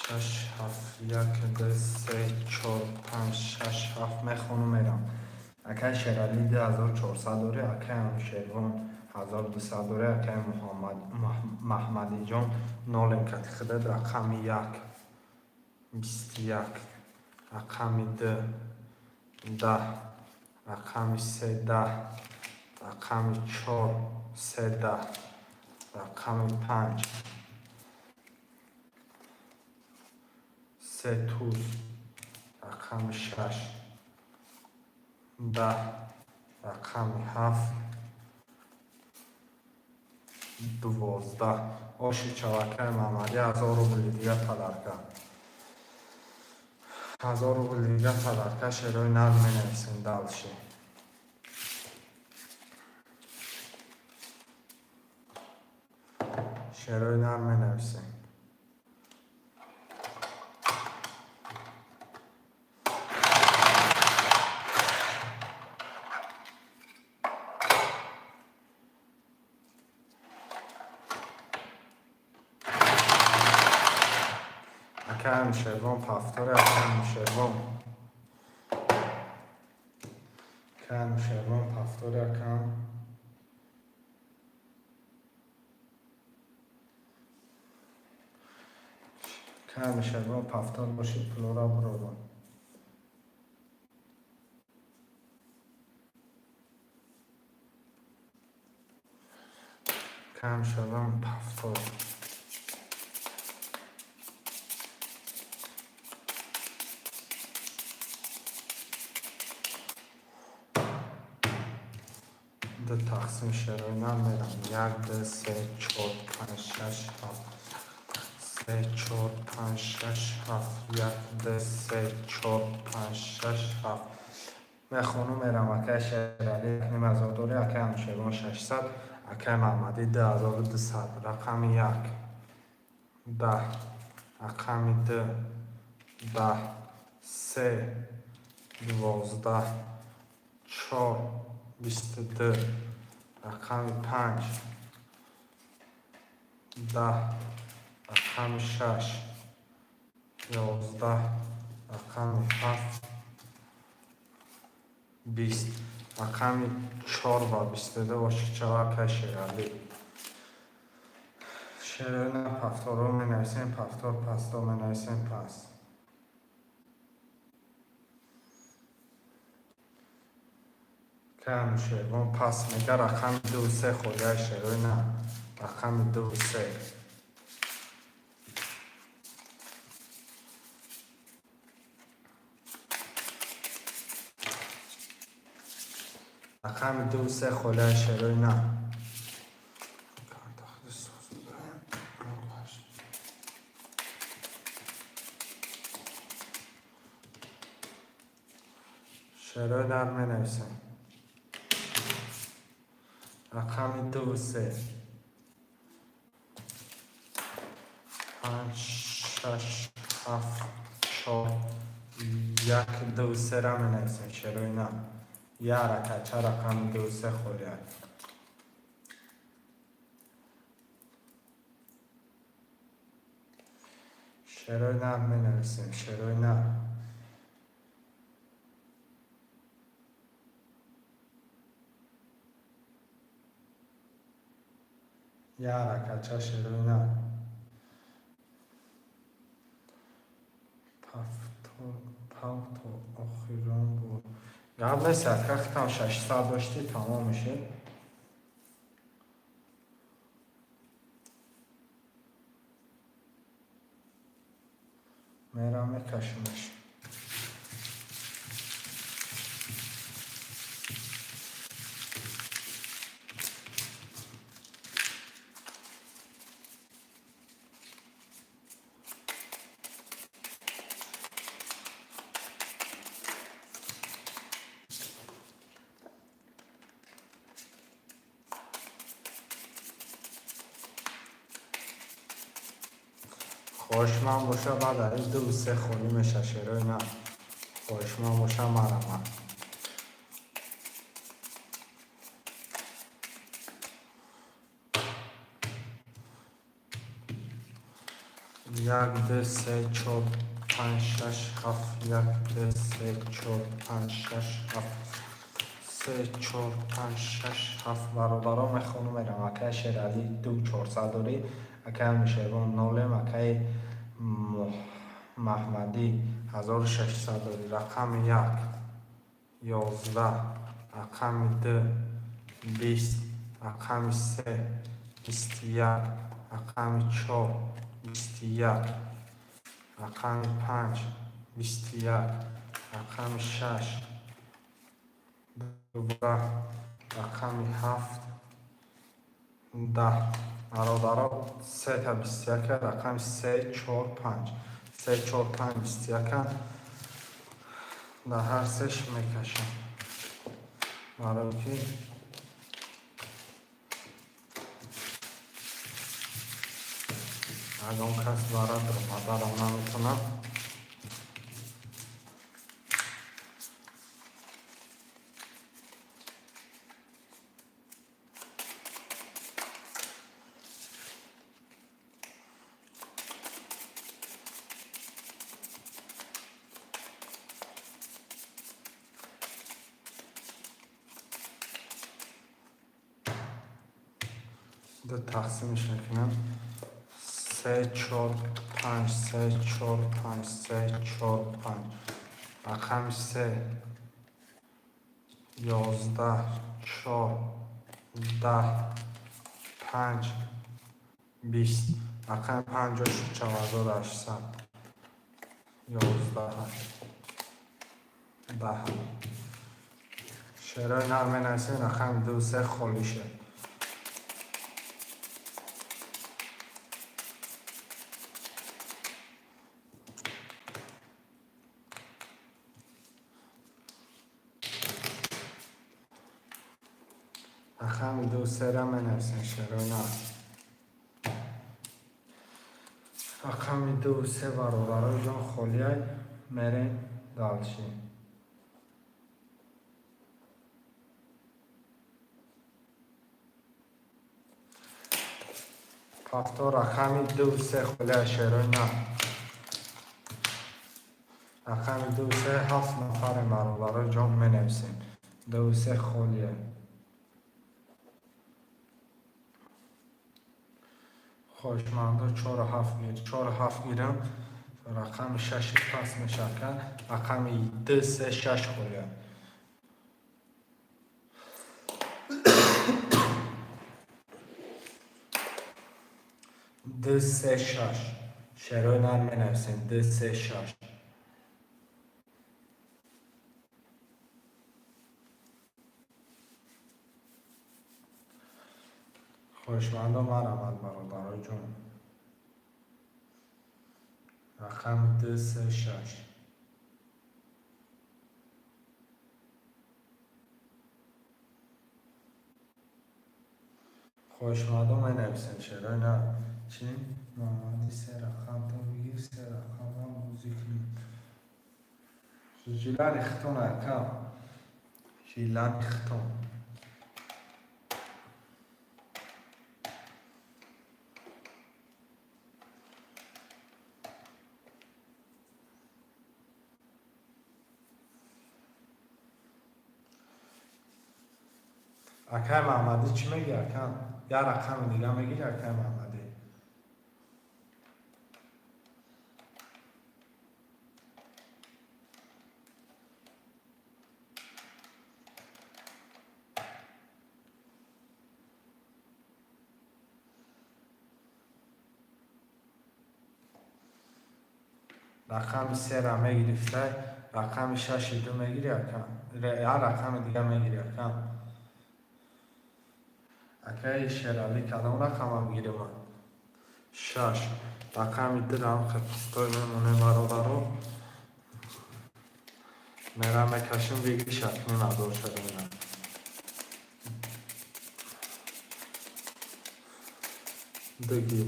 6 7 1 2 3 4 5 6 7 میخونم میرم. اکای شرالی 1400 دوره، اکای انوشیروان 1200 دوره، اکای محمدی جان نولم کتخده رقم 1 21 رقم 2 10 رقم 3 10 رقم 4 3 10 رقم 5 3 توز رقم 6 10 رقم 7 12 آشی چوکه محمدی 1000 روبل دیگه تدارکه 1000 روبل دیگه تدارکه شروع نرم می نویسیم دلشی شروع نرم می نویسیم اکه انوشیروان پفتاره اکه انوشیروان پفتاره اکه انوشیروان پفتار باشید پلورا برودان اکه انوشیروان پفتار دو تقسیم شروع نرم میرم 1 2 3 4 5 6 7 3 4 5 6 7 1 2 3 4 5 6 7 میخونم میرم اکه شرالی نیم هزار دوره اکه انوشیروان 600 اکه محمدی 2200 رقم 1 10 رقم 2 10 3 12 4 22 رقم 5 10 رقم 6 11 رقم 7 20 رقم 4 و 22 باشه چهار شرالی شرالی پفتار رو می نویسیم پفتار پستا می نویسیم پس که انوشیروان پس میگه رقم 2 3 خوده شرالی نه رقم 2 3 رقم 2 3 خوده شرالی نه شرالی در می نویسیم رقم 2 3 5 6 7 4 1 2 3 را می نویسیم شروع نه یه حرکت چه رقم 2 3 خوده شروع نه می نویسیم شروع نه یه حرکت چه شروع نه پفتو آخیران بود قبل سرکخ کم 600 داشتی تمام میشه میرم میکشمش خوش من باشه بعد از 2 3 خونی میشه شروع نه خوش من باشه مرمه یک دو سه چهار پنج شش هفت یک دو سه چهار پنج شش هفت سه چهار پنج شش هفت برابرام خانم میرم اکای شیرالی 2400 داری اکای میشیبان نولم اکای محمدی 1600 داری رقم یک 11 رقم دو 20 رقم سه 21 رقم چهار 21 رقم 5 21 رقم 6 12 رقم 7 10 برادرها 3 تا 21 رقم 3 4 5 3 4 5 21 در هر سهش میکشم برای که اگر اون کس برات رو مدارم نمیتونم دو تقسیمش میکنم 3 4 5 3 4 5 3 4 5 رقم 3 11 4 10 5 20 رقم 5 4800 11 10 شعرهای نرم نویسیم رقم 2 3 خالیشه رقم 2 3 را منویسیم شعرهای نرم رقم 2 3 برابرای جان خالی های مرین دالچین هفتا رقم 2 3 خالی های شعرهای نرم رقم 2 3 7 نفر برابرای جان منویسیم 2 3 خالی های خوشمنده 4 7 گیر 4 7 گیرم رقم 6 پس میشکن رقم 2 3 6 خالی 2 3 6 شعرهای نرم منویسیم 2 3 6 خوشمنده مرحمت برادرای جون رقم 2 3 6 خوشمنده منویسیم شعرهای نرم چی؟ محمدی 3 رقم تو میگیر 3 رقم هم موزیکلی جیلان اختون اکم جیلان اختون اکای محمدی چی میگی اکم؟ یا رقم دیگه میگی اکای محمدی رقم 3 را میگرفته رقم 6 دو میگیری اکم یا رقم دیگه میگیری اکم اکای شیرالی کدام رقم هم میگیری من 6 رقم 2 را هم خطای میمونه برابرو میرم میکشم بگیری شکلی ندار شده میرم بگیر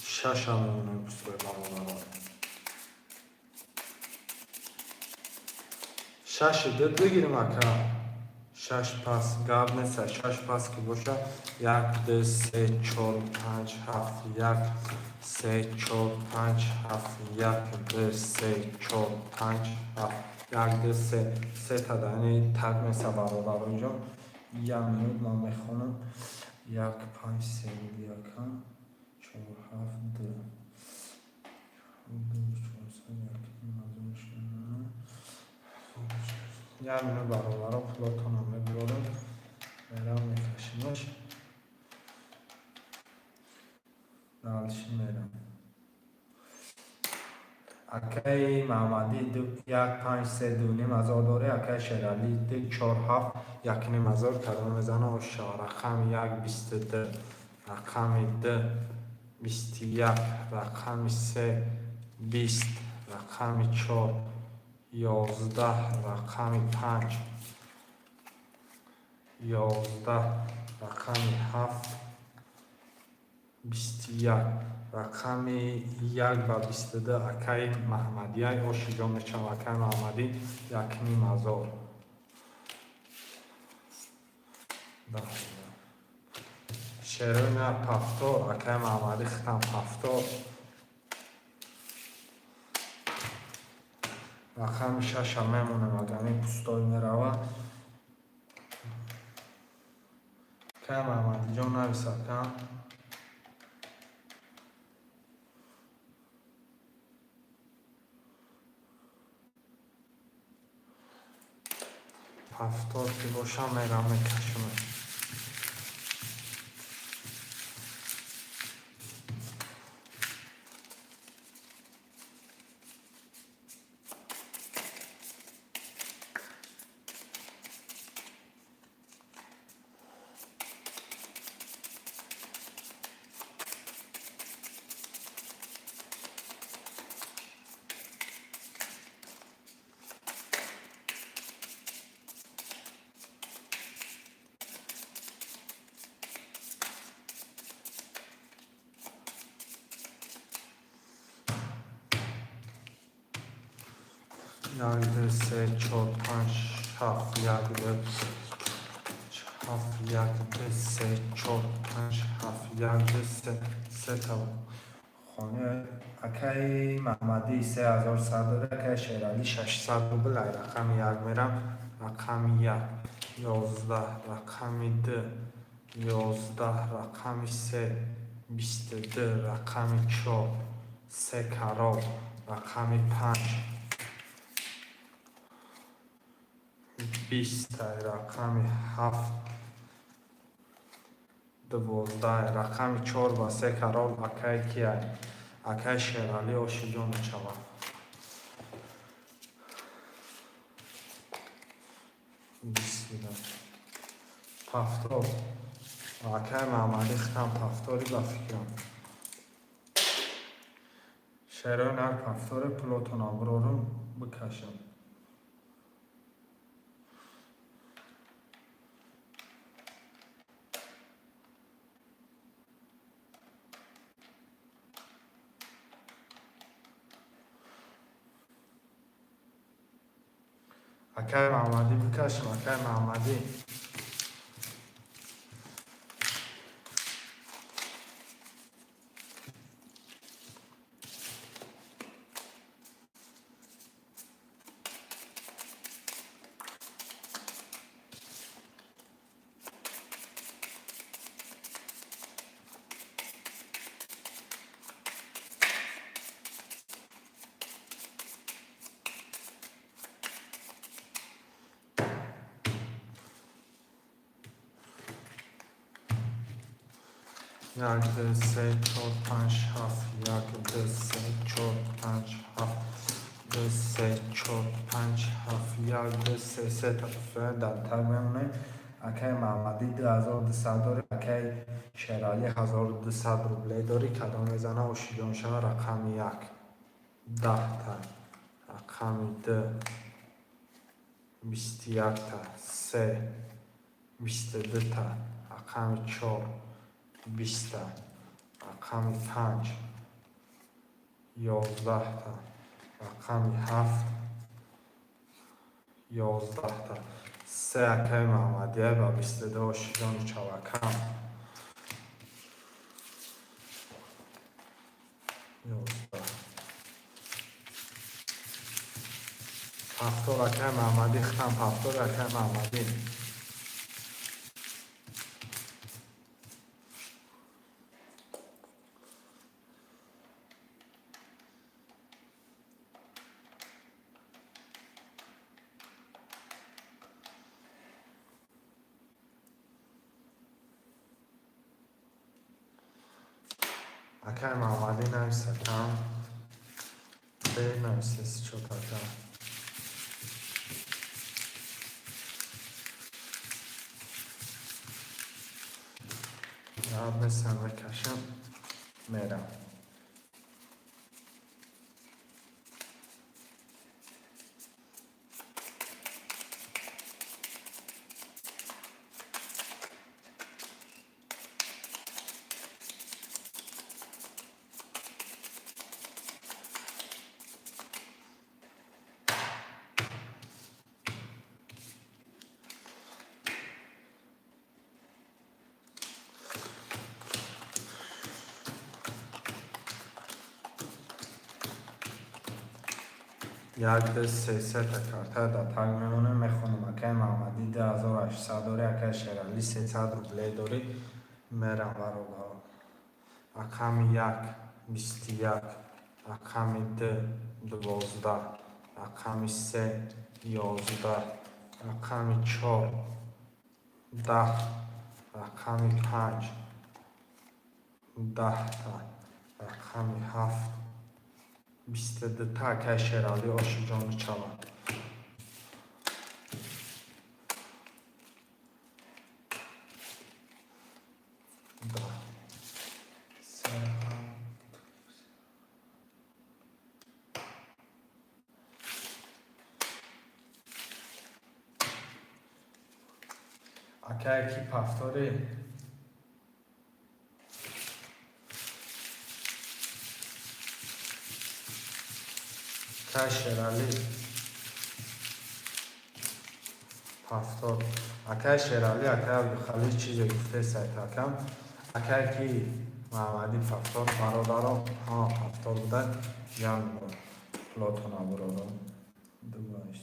6 هم میمونه بسوی برابرو 6 دو بگیریم اکم 6 پس گاب نیست. 6 پس که باشه 1 2 3 4 5 7 1 3 4 5 7 1 2 3 4 5 7 1 2 3 3 تا دانی تگ نیست برابر اینجا. یک منوت من میخونم 1 5 3 1 4 7 2 یک منوت برابر پلاتون هم میبرم میرم میکشیمش دالش میرم. اکی محمدی 1 5 3 2 نیم هزار داره. اکی شیرالی 2 4 7 1 نیم هزار کدام میزنه و رقم 1 22 رقم 2 21 رقم 3 20 رقم 4 11 رقم 5 11 رقم 7 21 رقم 1 و 22 اکی محمدی های آشی جان میچم. اکی محمدی 1 نیم هزار شیرین پفتار اکی محمدی ختم پفتار رقم 6 هم میمونه مگمی پستای میروه. اکی محمدی جان نویسد کم پفتار که باشم میرم میکشم. یک دو سه چهار پنج هفت یک دو هفت یک دو سه چهار پنج هفت یک دو سه تا خانه اکی محمدی 3100 داره. اکی شیرالی 600 روبل. رقم 1 میرم رقم 1 11 رقم 2 11 رقم 3 22 رقم 4 3 کراب رقم 5 20 رقم 7 12 رقم 4 و 3 کرال اکی کیای اکی شیرالی آشی جان میچوم. پفتار اکی محمدی ختم پفتاری بفکرم شیرین هر پفتار پلاتون آبرارم بکشم. اکی محمدی بکشم. اکی محمدی یک دو سه چهار پنج هفت یک دو سه چهار پنج هفت دو سه چهار پنج هفت یک دو سه سه تا در تگ میمونه. اکی محمدی 2200 داره. اکی شیرالی 1200 روبلی داری. کدام میزنه آشی جان شما رقم 1 10 تا رقم 2 21 تا 3 22 تا رقم 4 20 تا رقم 5 11 تا رقم 7 11 تا 3 اکای محمدیه و 22 آشیجان چاوکم 11 70 اکای محمدی ختم 70 اکای محمدی اکای محمدی نمیستکم به نمیستیسی چوتاکم یاد میستم بکشم میرم یک دست 300 کارتا در تاگ میمونه میخونم اکای محمدی 10800 داری اکای شیرالی 300 روبله داری میرم برادر اکامی 1 21 اکامی 2 12 اکامی 3 11 اکامی 4 10 اکامی 5 10 تا اکامی 7 22 تا اکای شیرالی آشیجان چاوا 10 3 اکای کی پفتاری اکای شیرالی پفتار اکای شیرالی اکای عبدالخلیل چیزی گفته سایتاکم اکای کی محمدی پفتار برادرم ها پفتار بودن جان لاتونا برادرم دوبایش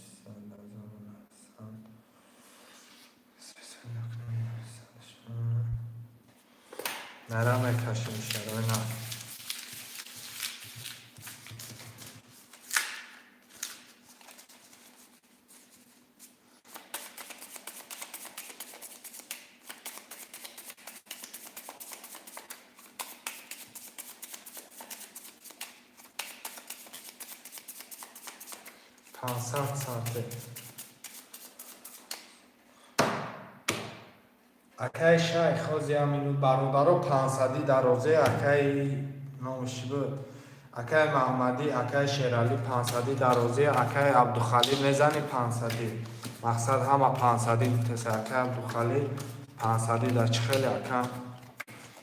نرم کشیم شرای نه 500 سانته اکای شیخ خوزی امینو برادرو 500 درازه اکای نامشی بود اکای محمدی اکای شیرالی 500 درازه اکای عبدالخلیل میزنی 500 مقصد همه 500 تسه اکای عبدالخلیل 500 در چخیل اکای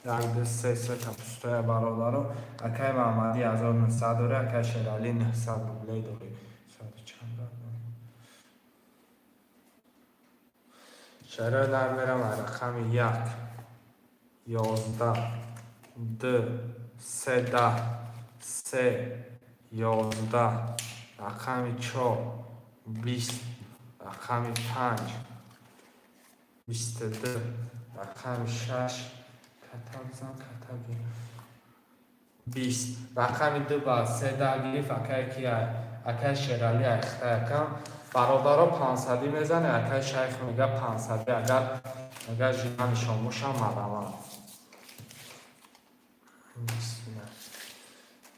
یک دست 300 تا پشتای برادرو اکای محمدی 1900 داره اکای شیرالی 900 روبله داره شرای در میرم رقم 1 11 2 13 3 11 رقم 4 20 رقم 5 22 رقم 6 کتاب زن کتاب 20 رقم 2 با 3 گریف اکای کی اکای شیرالی اخته اکم برادرها 500 میزنه اکای شیخ میگه 500 اگر جیمان شاموش هم مدامه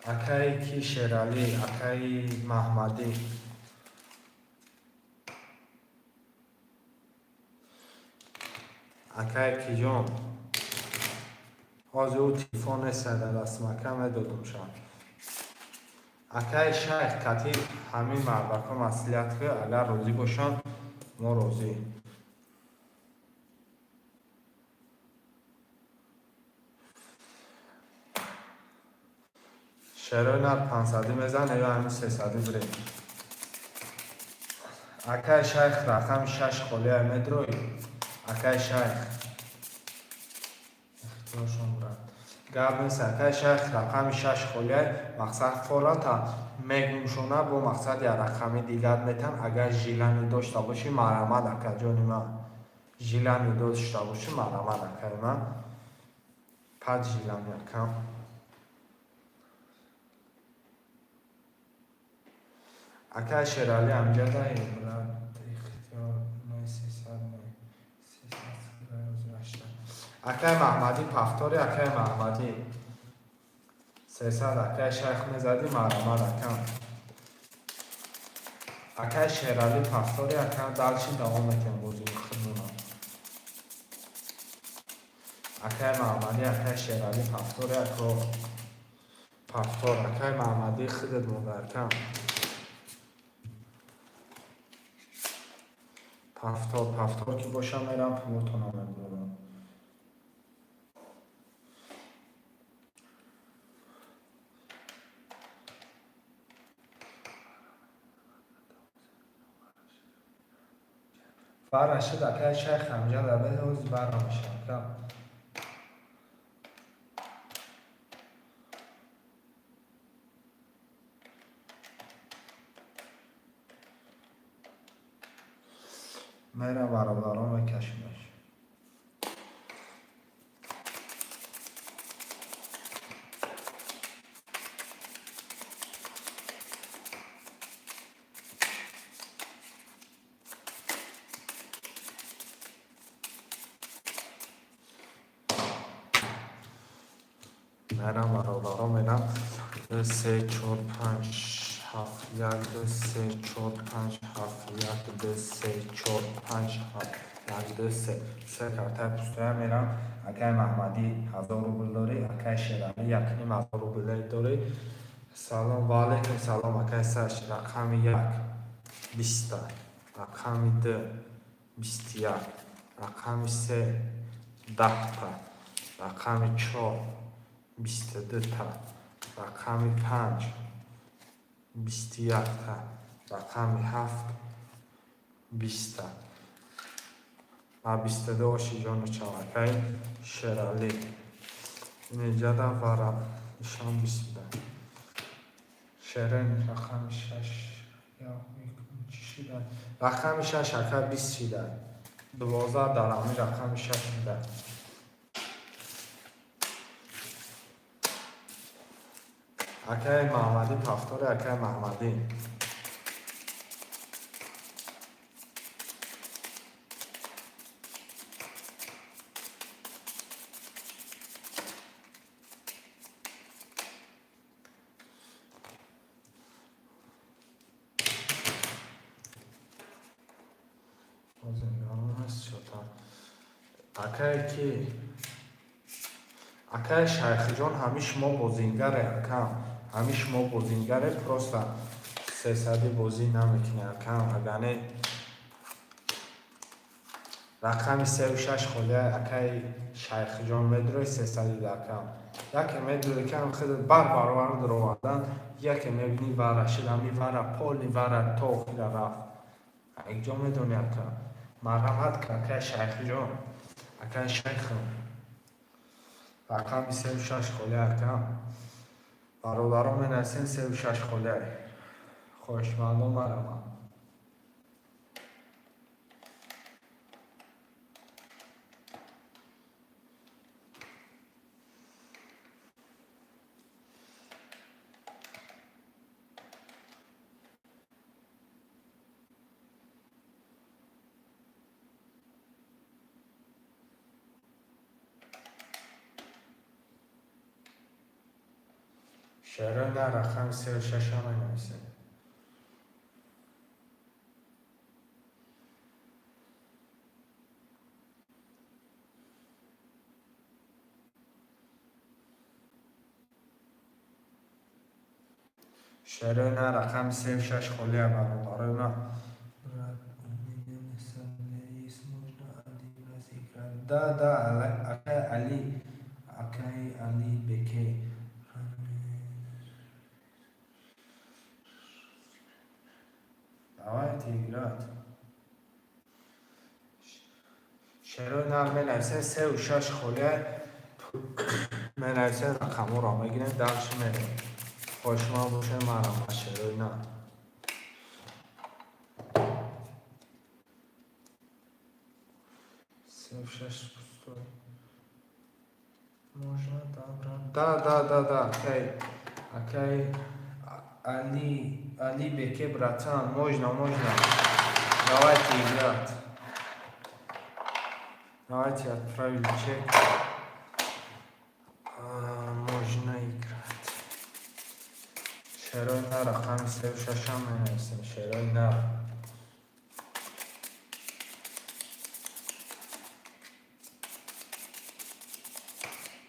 اکای کی شیرالی اکای محمدی اکای کی جون از او تیفون سده دست مکم دادم شد اکای شیخ کتی همین مردکا مسئولیت که اگر روزی باشن ما روزی شرای نر 500 میزنه یا همین 300 بریم акай шайх рақами 6 холия медрои акай шайх ихтиёршон бурад гап нест акай шайх рақами 6 холия мақсад фората мегумшона бо мақсад я рақами дигар метан агар жилани дошта боши марамад ака ҷони ман жилани дошта боши марамад акай ман пад жилани акам акай шерали амҷада бурад ихтиёр 300 акай маҳмадӣ пафтори акай маҳмадӣ 300 акай шайх мезади марамад акам акай шерали пафтори акам далчи давом метем бозии хидмуна акай маҳмадӣ акай шерали пафтори ако пафтор акай маҳмадӣ хидат мода акам пафтор ки боша мерам пулотона мебурам фарашид акай шайх амҷада беҳоз барамшакам мера бародарон мекашимаш мерам бародарон мерам 2 3 4 5 7 1 2 3 4 5 7 1 2 3 4 5 7 1 2 3 се картай пустоя мерам акай маҳмадӣ 1000 рубл дорӣ акай шерали 1500 рубл дорӣ салом ва алейкум салом акай саш рақами 1 20 рақами 2 21 рақами 3 10 рақами 4 22 рақами 5 21 рақами 7 20 ва 22 ошиҷонучав акай шерали инҷада вара ишон бисида шерен рақами 6 рақами 6 акай 20 шида 12 дарами рақами 6 шида акай маҳмадӣ пафтори акай маҳмадӣ акай шайхиҷон ҳами шумо бозингаре акам ҳами шумо бозингаре просто 300 бозӣ намекунӣ акам агане рақами 36 холия акай шайхиҷон медурӣ 300 акам яке медурӣ кам худат барбарвар дуровардан яке мебинӣ вара шидами вара поли вара тохира рафт якҷо медонӣ акам марҳамат ка акай шайхиҷон акай шайхам рақами 36 холия акам бародарон менависен 36 холия хоҳишмандон марамад шерон дар рақами 36 менависен шерон дар рақами 36 холия бародарои ман да акай али беке давайте میگیرد. شروع نر منویسه 3 و 6 خوله منویسه رقم را میگیریم درش میریم خوشما باشه مرام شروع نر 3 و 6 možná da, okej, Ali Beke, bratán, možno, давайте играть. Давайте отправим чек. Можно играть. Шерой на рахами 3-6 менвисим, шерой на.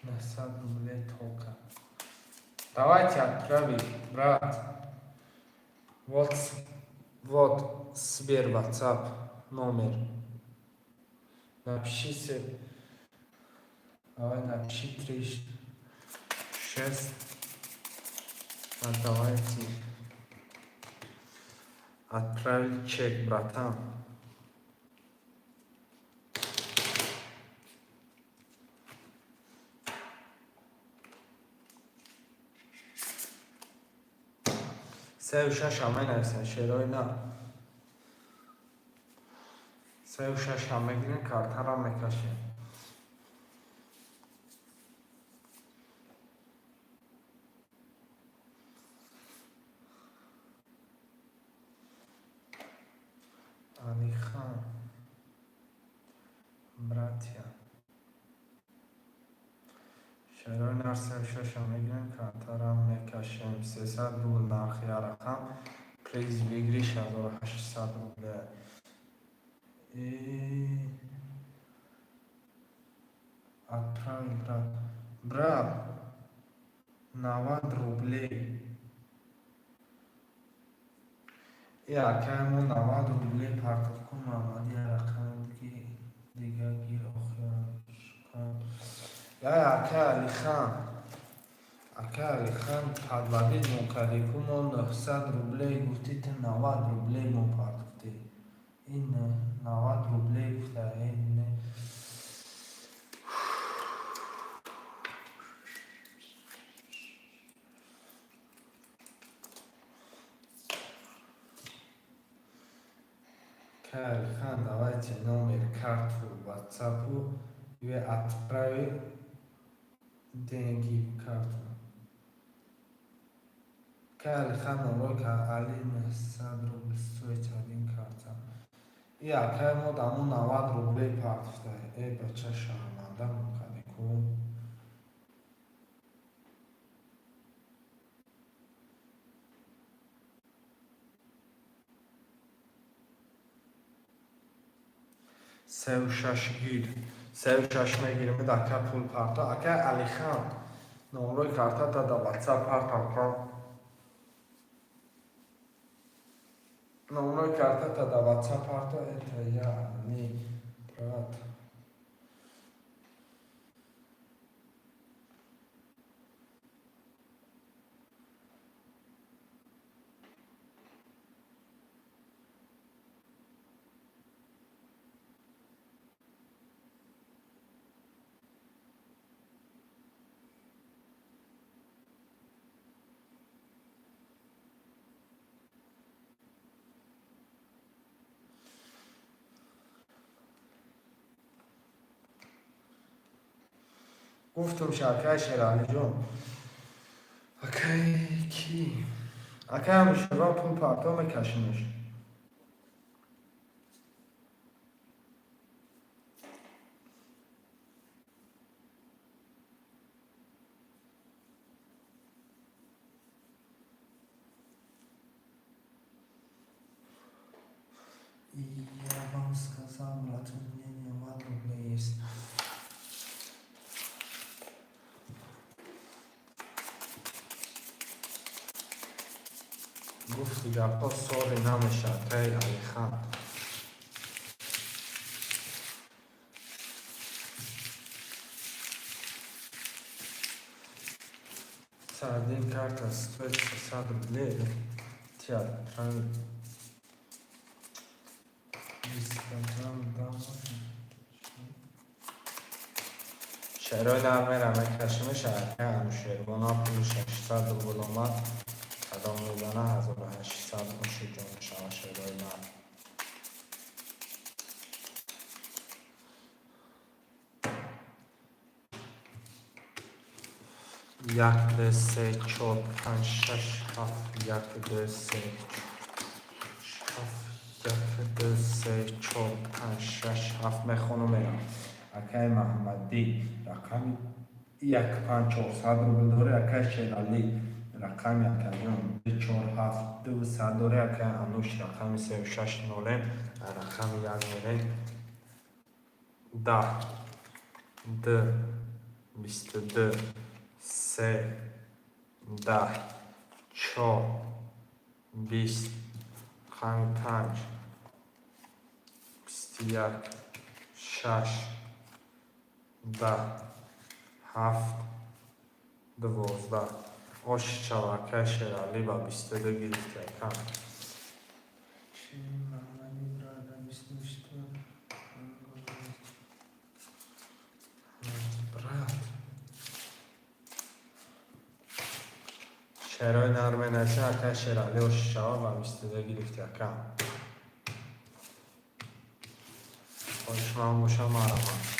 На 100 рублей только. Давайте отправим, брат. Вот Сбер, WhatsApp, номер. Напишите. Давай напиши 3-6. Давайте отправить чек, братан. سه و شش همه نویسن شیرهای نه 3 و 6 همه گیرین کارت را میکشیم علی خان براتیا شیرهای نه 3 و 6 همه گیرین کارت را میکشیم 300 روبل نرخی رقم پریز بگیری 1800 روبل отправим брат 90 рублей якаймон 90 рублей партов кун мамади рақам дига гир охиран я ака алихан падвади мукади кун 900 рублей гуфти 90 рублей мон партовди ин 90 рублей гуфта ин Калихан, давайте номер карту WhatsApp и отправим деньги в карту. Калихан, номер Али 100 рублей стоит один карта. Я кому даму 90 рублей партфта. Бача шарманда мукадику. سه و شش میگیریم دکه پول پارتا اکه علی خان نمروی کارتا تا دا واتساپ پارتا کن نمروی کارتا تا دا واتساپ پارتا ایتا یا علی برات گفتم شرکه شرالی جون اکه کی؟ اکه همیشه با پول پارتا میکشنش Я вам сказал, брат, у меня не рублей есть. گفت دیگر پا سوری نمیشه که علی خان سردین کارت از توی 300 روبلی تیاد شعرهای نرمه رمک کشم شهرکه انوشیروان پول 600 بلومت قدم میزنه 1800 خوشی جان شما شعرهای نرم یک دو سه چهار پنج شش هفت یک دو سه یک دو سه چهار پنج شش هفت میخونم میرم اکای محمدی رقم 1400 رو داره اکای شیرالی رقم یکم 247 داره اکای انوش رقم 36 نولین رقم 1 نولین 10 2 22 3 10 4 20 5 21 6 10 7 12 آش چواکه شرالی با 22 گرفته کم شعرهای نرمه نشه اکه شرالی آش چوا و 22 گرفته کم خوش من باشم آرمان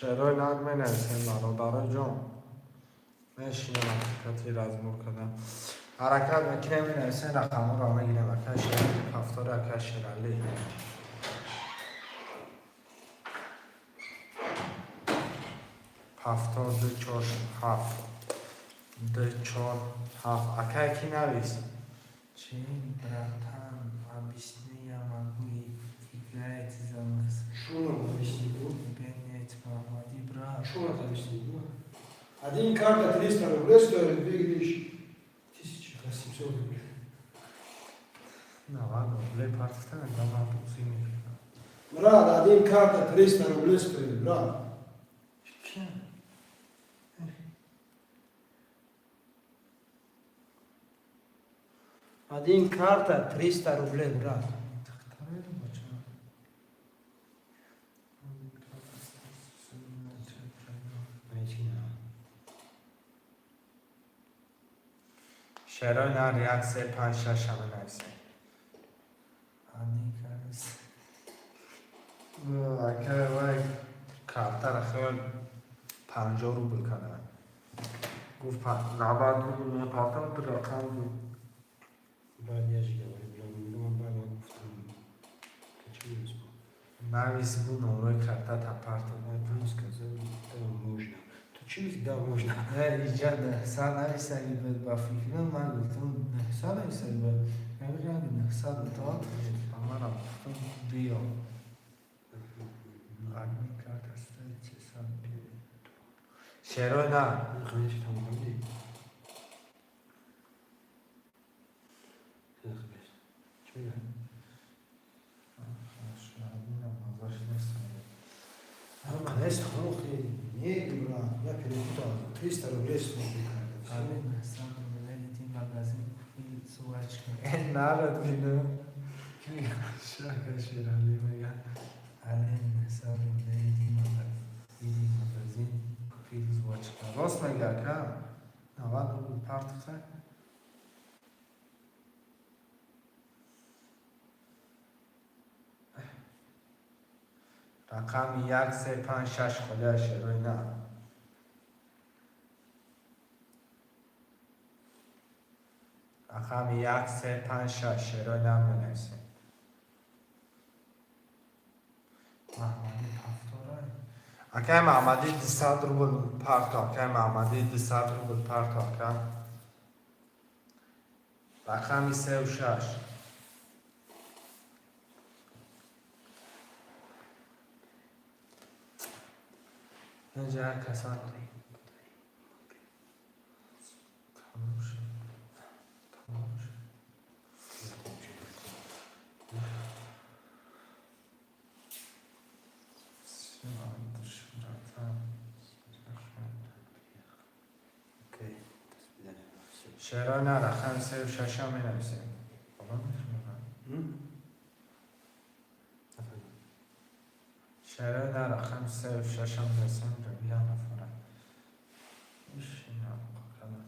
شعرهای نرمه نشه برادر جان میشینم حقیقتی رزمور کردم حرکت میکنه می نویسه رقم را میگیرم اکه شرالی هفتار اکه شرالی 2 4 7 2 4 7 اکه کی نویس چین براتن объясни я могу играть за нас Что надо объяснить? гонять Махмади брат Что надо объяснить? Один карта 300 рублей стоит, две вещи 1800 рублей. ладно, рублей партия на дома пусыми. Брат, один карта 300 рублей стоит, брат. Один карта 300 рублей, брат. شعرهای نر 1 3 5 6 همه نویسه اکه وای کارتر خیل 50 روبل کنه گفت 90 روبل میپاتم در رقم بود بعد я же говорю, блин, بعد я گفتم качаюсь. نویس بود نمره کارتر تپرت Он сказал, да, можно. То через да, можно. ایجاد نحسا نویسه با فکر من گفتم نحسا نویسه با نمیدونم نحسا تا من هم گفتم بیا شعرهای نه Конечно, там были. Что я? Конечно, ох, не, брат, я перепутал. 300 рублей стоит. نرد اینو شاکر شیرالی میگن الان حساب دیدی مغازین راست میگه که 90 روبل پرت خیلی. رقم 1356 خودش روی نه. رقم 1356 روی نه بنویسیم. محمدی 70. اکه محمدی 200 روبل پرت اکه محمدی 200 روبل پرت اکه. رقم 36. اینجا کسان تمام شد. تمام شد. شعرها نه رقم 36 هم می نویسیم. شعرها نه رقم 36 هم می نویسیم. روی هم نفره ایش این هم کنم.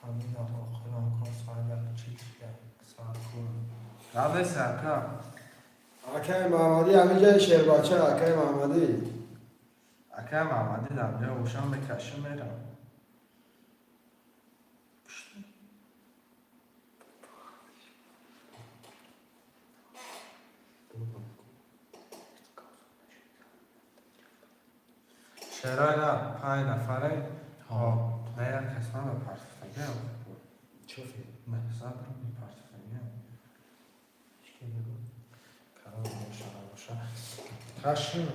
همین آقا خودم کن ساعت چیز کرد ساعت کن رابطه سرکا اکه محمدی همه جای شیر بچه اکه محمدی اکه محمدی در جای اوشان به کشه میرم شعرهای نه 5 نفره نه یک کس من رو پرسفتگیم چوفی محصد رو بی پرسفتگیم کرام باشن باشن کشم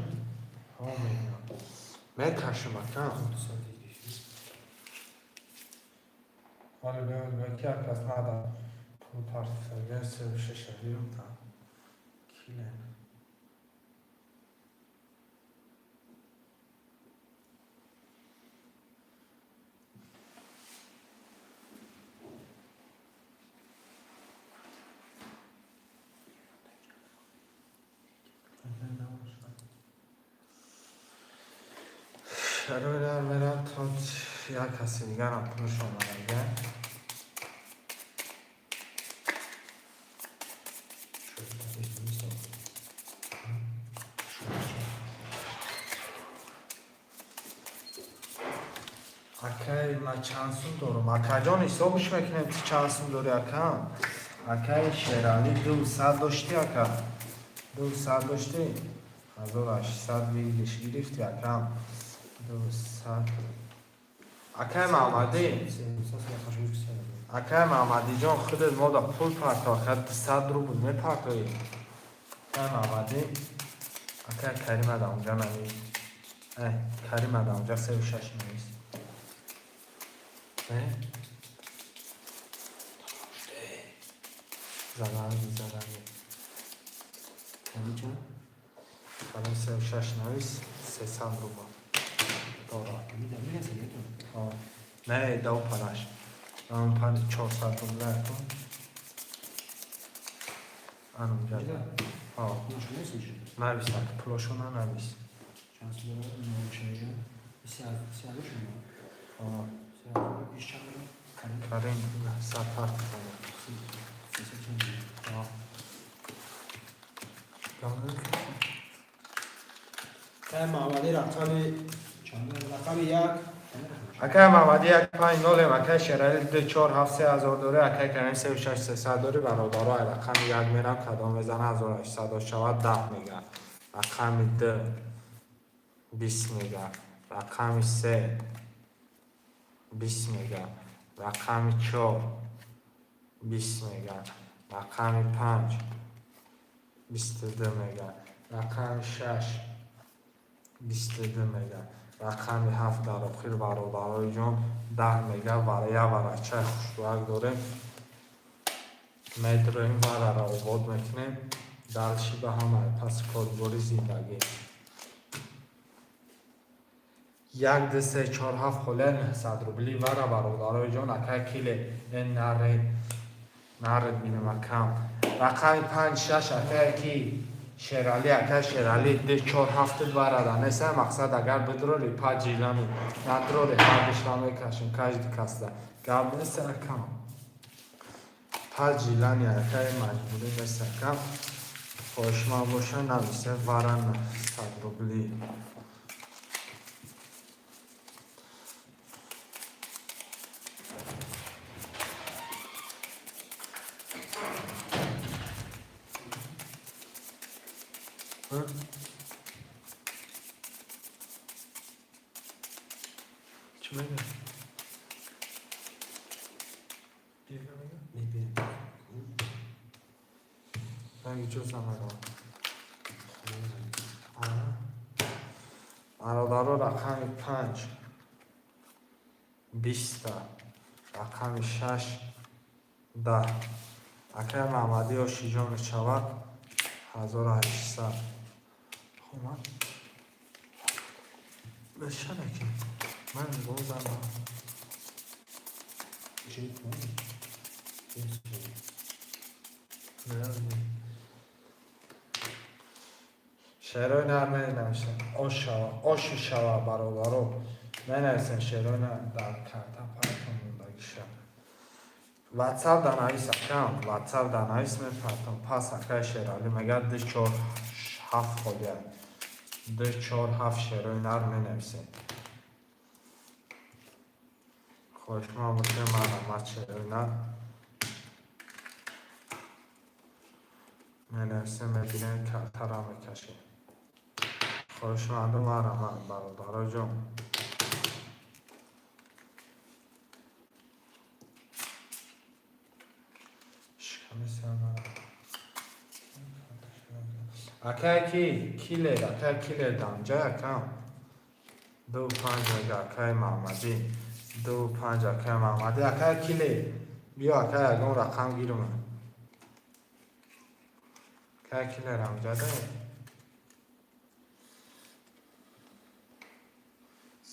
ها میگم کشم اکم حالا به که یک کس من رو پرسفتگیم 36 شدیم تا کیله شروع در برم تا یک کسی دیگر هم پولش آمده اکه من چند سون دارم اکه جان حسابش میکنیم تو چند سون داری اکه شیرالی 200 داشتی اکه 200 داشتی 1800 ویلش گرفتی اکه 200 اکه محمدی اکه محمدی جان خودت ما دا پول پرتاخت 200 روبل میپرتایی اکه محمدی اکه کریم دا اونجا نویس کریم دا اونجا 36 نویس زدن همین چند؟ الان 36 نویس 300 روبل دارم نه دو پناش اون پنج 400 روبل کن اونجا نویس که پلاشو نویس چند سال نمیشه سیاهش کریم 100 پرت که محمدی رقم یک اکه محمدی 150 اکه شرایط 2470 داره اکه کریم 36300 داره برادرها رقم یک میرم کدام بزنه 1800 شود 10 میگه رقم 2 20 میگه رقم 3 20 میگه رقم 4 20 میگه رقم 5 22 میگه رقم 6 22 میگه رقم 7 در آخر برادرای جان 10 میگه برای ورچه خوشبک داریم. میدرویم ور را آباد میکنیم. دلشی به همه پس کارباری زندگی. 1 2 3 4 7 خله 900 روبلی ور برادرای جان اکه کیله این نرد بینم کم. رقم 5 6 اکه کی شرالی اکه شرالی 2 4 7 ور نیست. مقصد اگر بدرولی 5 جیلانی ندرولی هر دشتان میکشیم کاش دکسته گاب نیست کم. 5 جیلانی اکه مجبوری نیست کم. خوشما باشه نمیشه ورن 100 روبلی. چی میگه؟ من جز برادر رقم 5 20 رقم 6 10 اکه محمدی و شیجان چوک 1800. خب من بشه نکن من بازم شعرهای نرمه نوشتم آشو شوا برادرو من نوشتم شعرهای در کرده پایتون موندگی شد واتساپ دانایس اکام واتساپ دانایس من پایتون پاس اکای شعرالی مگر 2 4 7 خودیم 2 4 7 شعرهای نرمه نوشتم خوش ما باشه من امت شعرهای نرم من نوشتم میبینم که ترا میکشیم خوشمندم من برادر جان شکمی سرم اکه کیله اکه کیله دانجا اکم 2 5 اکه محمدی 2 5 اکه محمدی اکه کیله بیا اکه اگون رقم گیرم اکه کیله رمجا ده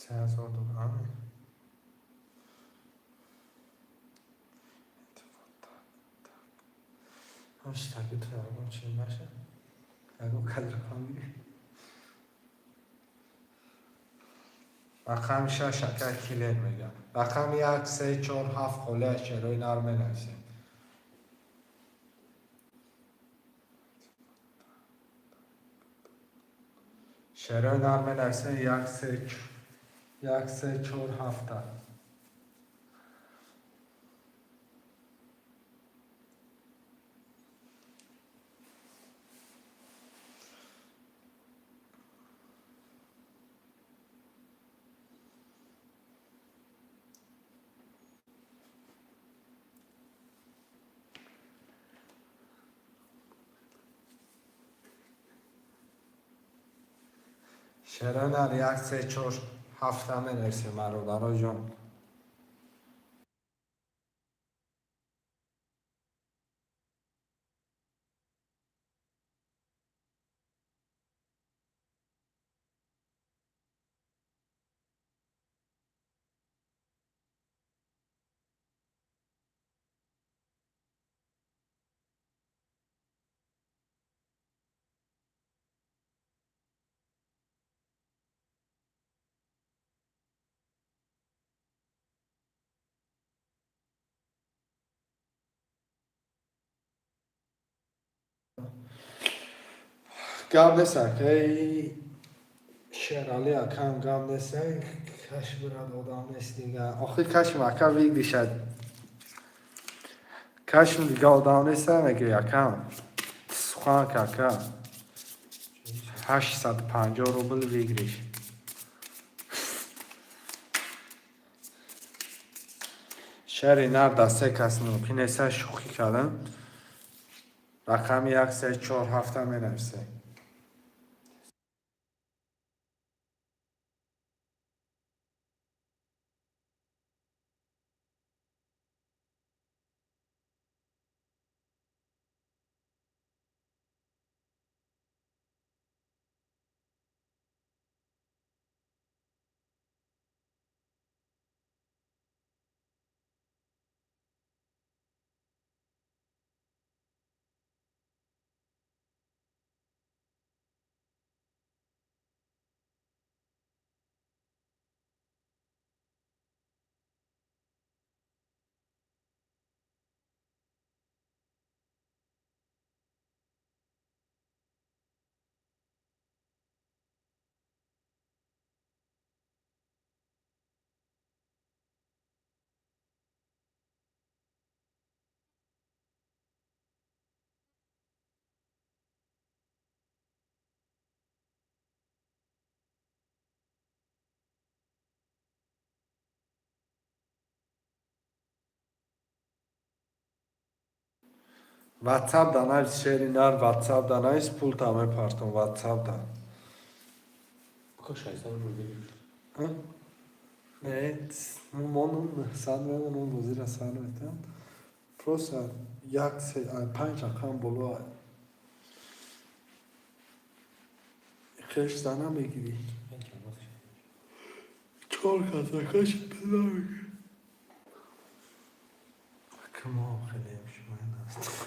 3000 دلار همش تاکید کردم چی نشه اگه کدر کنی رقم 6 اکه کیله میگم رقم 1 3 4 7 خله شعرهای نرمه نوشتیم شعرهای نرمه نوشتیم 1 3 4 7 شعرهای نرمه 1 3 4 7 همه نوشتیم برادرای جان گام نسا که شعرالی اکم گام نسا کش براد آدم نیست دیگه آخه کش مکه ویگلی شد کش دیگه آدم نیست میگه اکم سخان که 850 روبل ویگلیش شعری نر دسته کس ممکنه سه شوخی کردن رقم 1 3 4 7 می نویسه WhatsApp-dan այս շերինար WhatsApp-dan այս pult-ամ է պարտում WhatsApp-dan։ Կոշայսան մուզիրի։ Հա։ Այդ մոնուն սանվեն ու զիրա սանվեն։ Просто як се панҷ рақам боло хеш зана мегири 4 касакаш пиза мегири кмо хеле шуман аст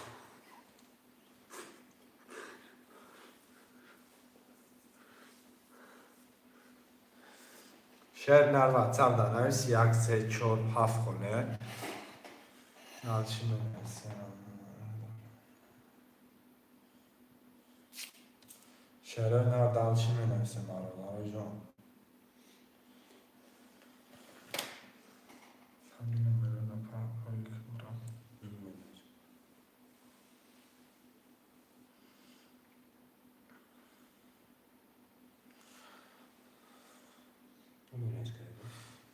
شاید نر واتساپ دانایس یک سه چهار هفت خونه نالچی می‌نویسم شاید نر دالچی می‌نویسم آره جان همین نمره نپاهایی که برام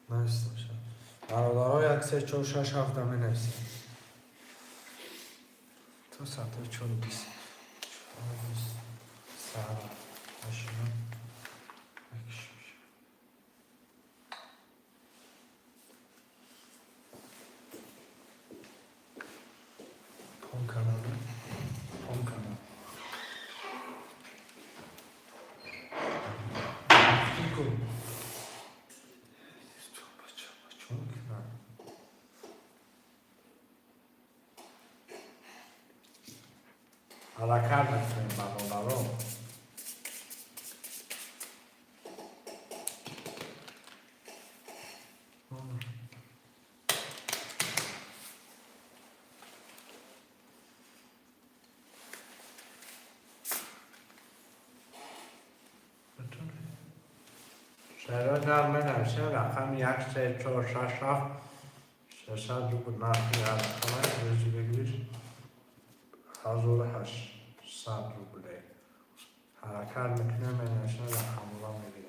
نوشته باشم برادرها یک سه چهار شش هفته می‌نویسم تو ساعت چهار بیست ساعت هشتم یکیش میشه پام کنم حرکت میکنیم برادر رو شاید در منوشه رقم یک سه چهار شش هفت ششصد رو نقلی رقم روزی بگیریش 1800 روبله حرکت میکنه منوشه رقم رو میگیره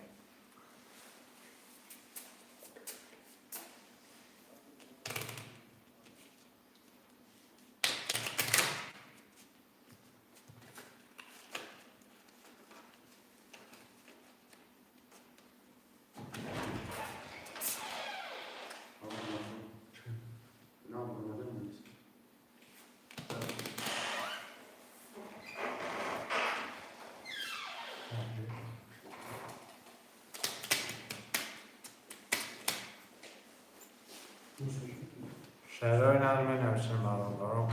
شهرهای نرمه نوشته برادرم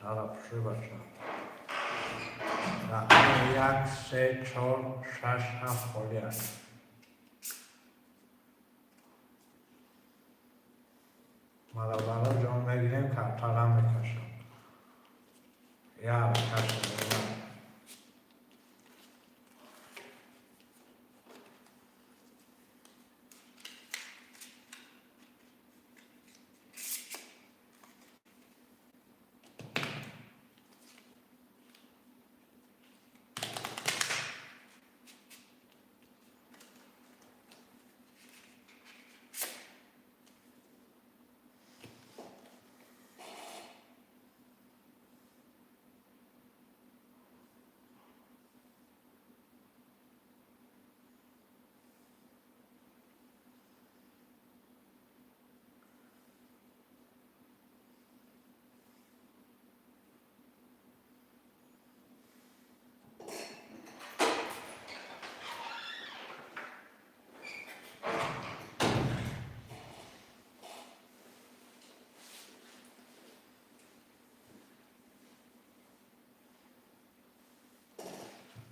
نرپشوی باشم رقم یک سه چهار شش هفت خالی است برادرها جان بگیریم کارترم میکشم یا کشم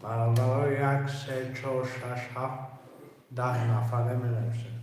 برادرها یک سه چهار شش هفت 10 نفره می نوشه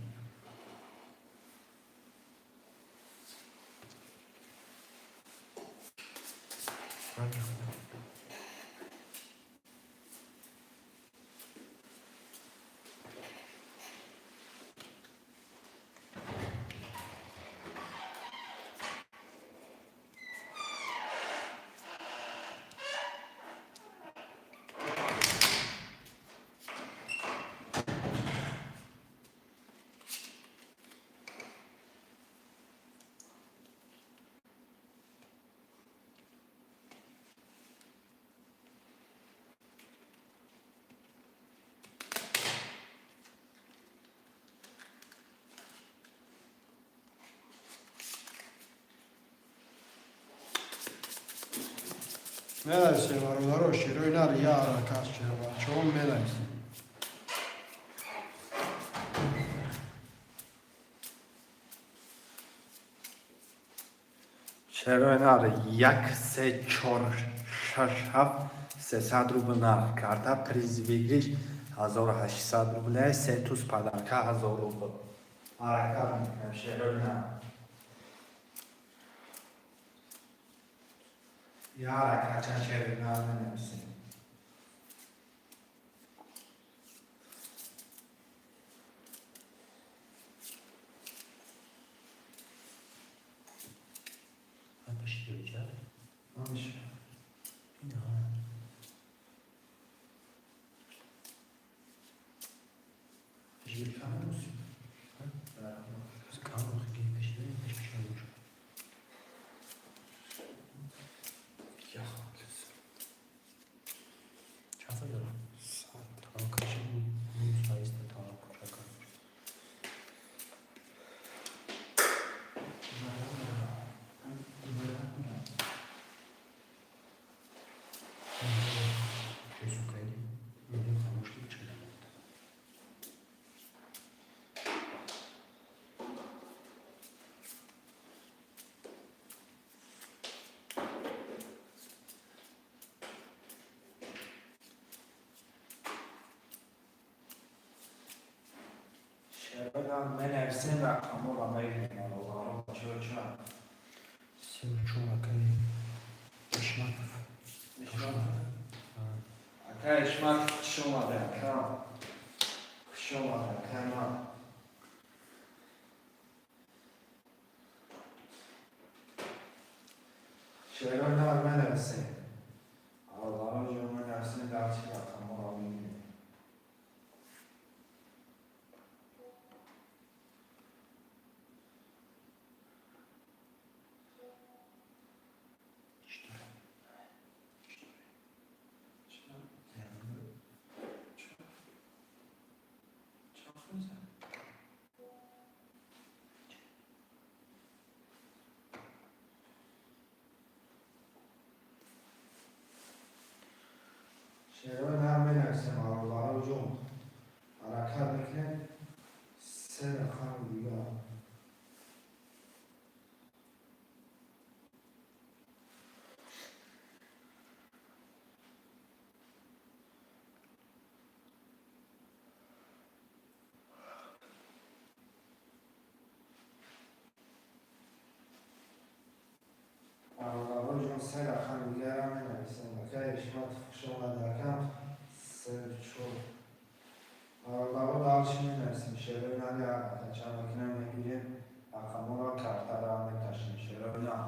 Melevse var onları o şiir oynar ya arakas şiir var. Çoğun melevse. شعر یک سه چهار شش هفت 300 روبل نقد کرده پریز بگیریش 1800 روبله سه توز پدرکه 1000 روبل حرکت میکنم شعر نه یا حرکت چند شعر نه نمیسیم نمیشه من نفسیم رقم رو بگیریم الله چه Sen çoğuna kayı. Düşman. Aka işmak kış olmadı aka. Kış olmadı aka ama. Şehirler ben nefsim. Allah'ın cümle nefsini gerçek rakam olabildim. شعرها من نفسم Allah'ın cümle. Hareket bekle. Sen rakam diyor. Allah'ın sen rakam diyor ben nefsim. Aka işmak kış olmadı aka. Sen çok. Allah'ın dalışını nefsim. Şehirler ne aka. Çamakine megireyim. Akamura kartara metaşın. Şehirler.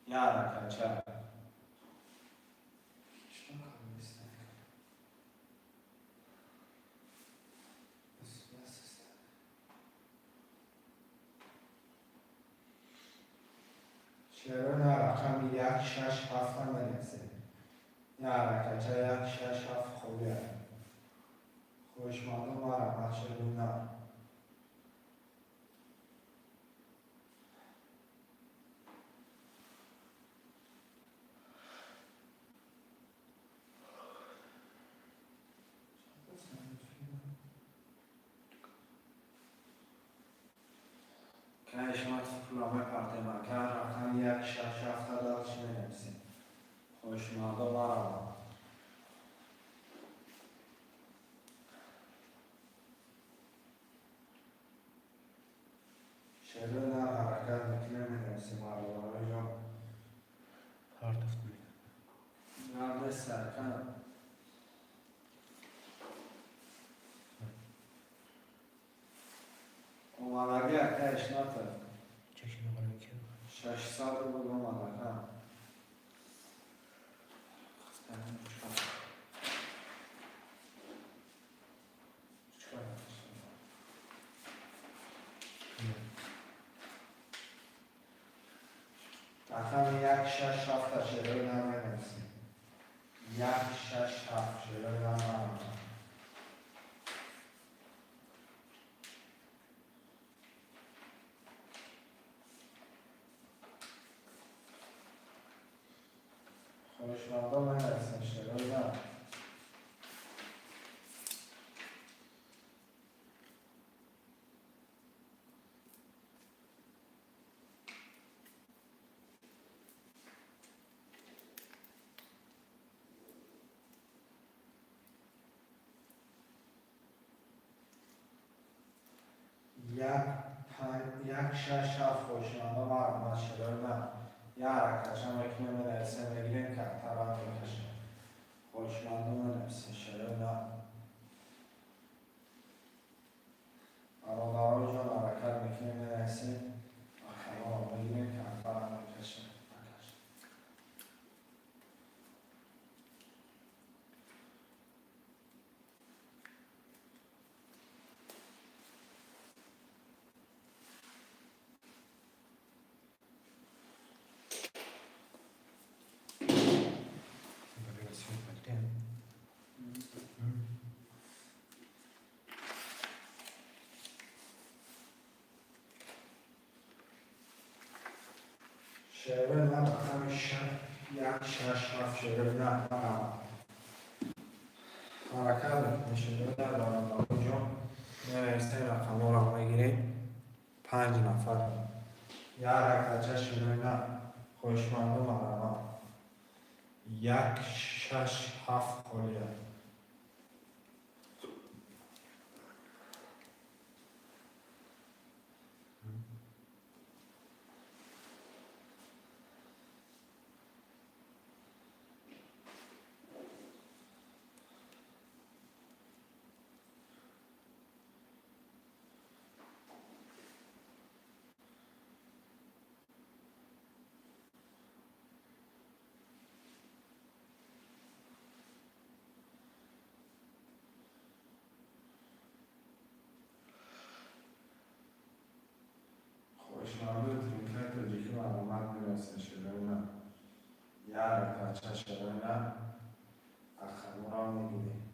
Ya aka çay. شعرها رقم یک شش هفت هم بنویسه یا حرکت یک شش هفت خوبیه خوشمانده ما رحمت شدونه که اشمت فلامه پرده مکر رقم یک شش هفت دارش بنویسه خوشمانده ما رحمت شعرها حرکت میکنه بنویسه مردم جان مرد سرکن اومدگی اکه اشناته 600 رو بگم اومدگی رقم یک شش هفت شعر نمینویسیم یک شش هفت شعر نمینویسیم خوشمندم من هستم شرایط یک شش هفت خوشمنده مرمت شده نه یه حرکتش هم اکنه من ارسه بگیریم که طرف میکشه خوشمنده من ارسه شده نه برادرای جان حرکت میکنه من ارسه اخلا بگیریم که طرف میکشه شعبه نه بخم یک شش هفت شعبه نه حرکت میشه در برادرای جان نوشته رقم را بگیریم 5 نفر یه حرکت شده نه خوشمنده مرمت یک شش هفت خوریه خوشمنده تریکت تجیکی معلومت میرسه شده نه یه حرکت شده نه اخمو را میگیریم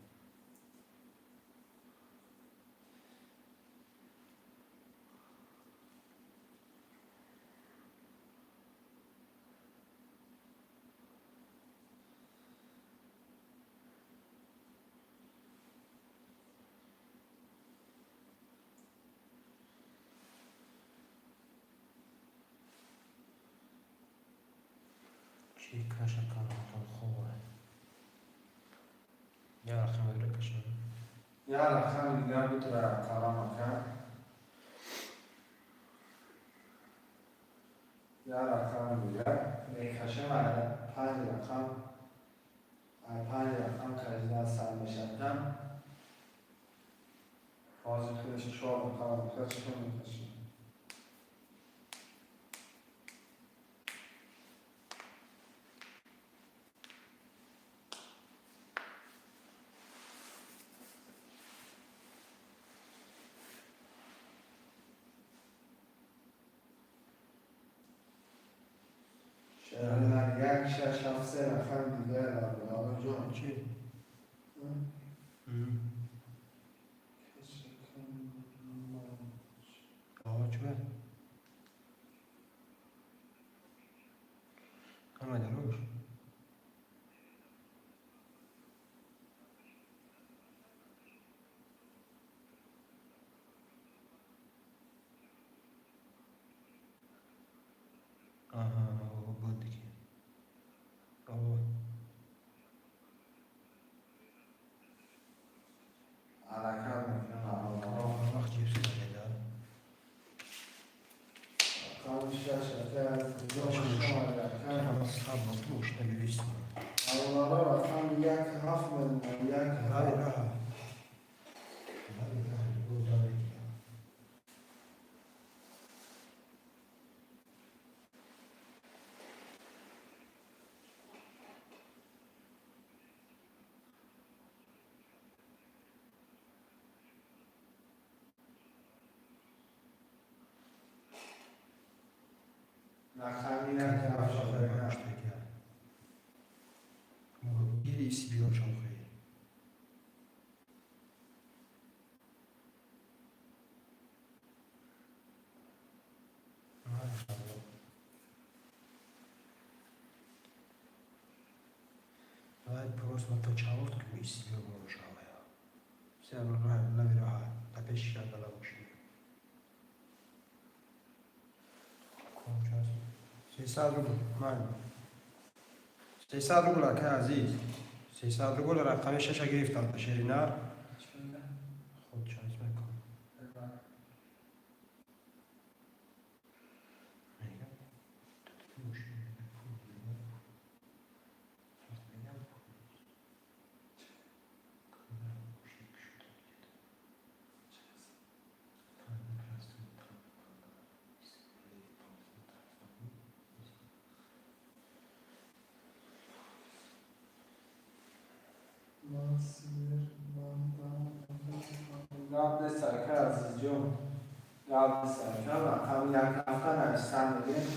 چی کشه کنم خوبه یه رقم رو کشم یه رقم دیگر بتونه کلام کرد یه رقم دیگر میکشه معنی 5 رقم 5 رقم کجیده سر میشدم بازی خودش 4 رقم بکشه میکشه در یک شش هفت سه نفر دیگر در برادر جان چی؟ آقا چوه؟ همه دروش آها بود دیگه آقا حرکت میکنه وقت جیب سنده دار رقم شش هفت همه صحاب مطلوش نمیویستم الله رقم یک هفت من یک لا هفت إله لا إله إلا الله رقم یک هفت شده گیری سیبیل شمخه просто почало, то місці його рушали. Все одно навіряє, та пішка дала вчити. Кончас. 300 روبل مال 300 روبل که عزیز 300 روبل رقم شش گرفتم شیرینار خود چایز میکنم قبل سرکه عزیز جون قبل سرکه رقم یک هفته نوشتن بگیم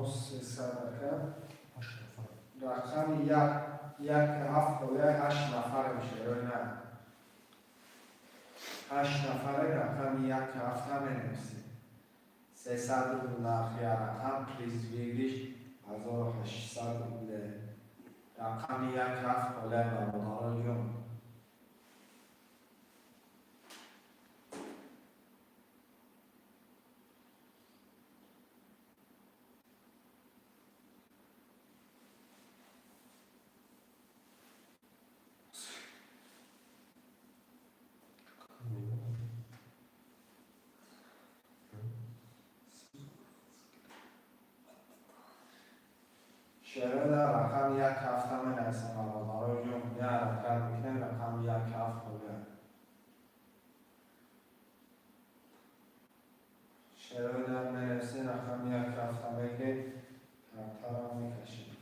300 رقم یک هفته و 8 نفر میشه یا نه 8 نفره رقم یک هفته مینویسیم 300 روبل نرخی رقم پلیز بگیش 1800 روبل رقم یک هفته برادران جون شعره در رقم یک هفته می نویسم برادران جون یه حرکت میکنیم رقم یک هفته بگیم شعره در می نویسیم رقم یک هفته بگیم کمتر هم میکشیم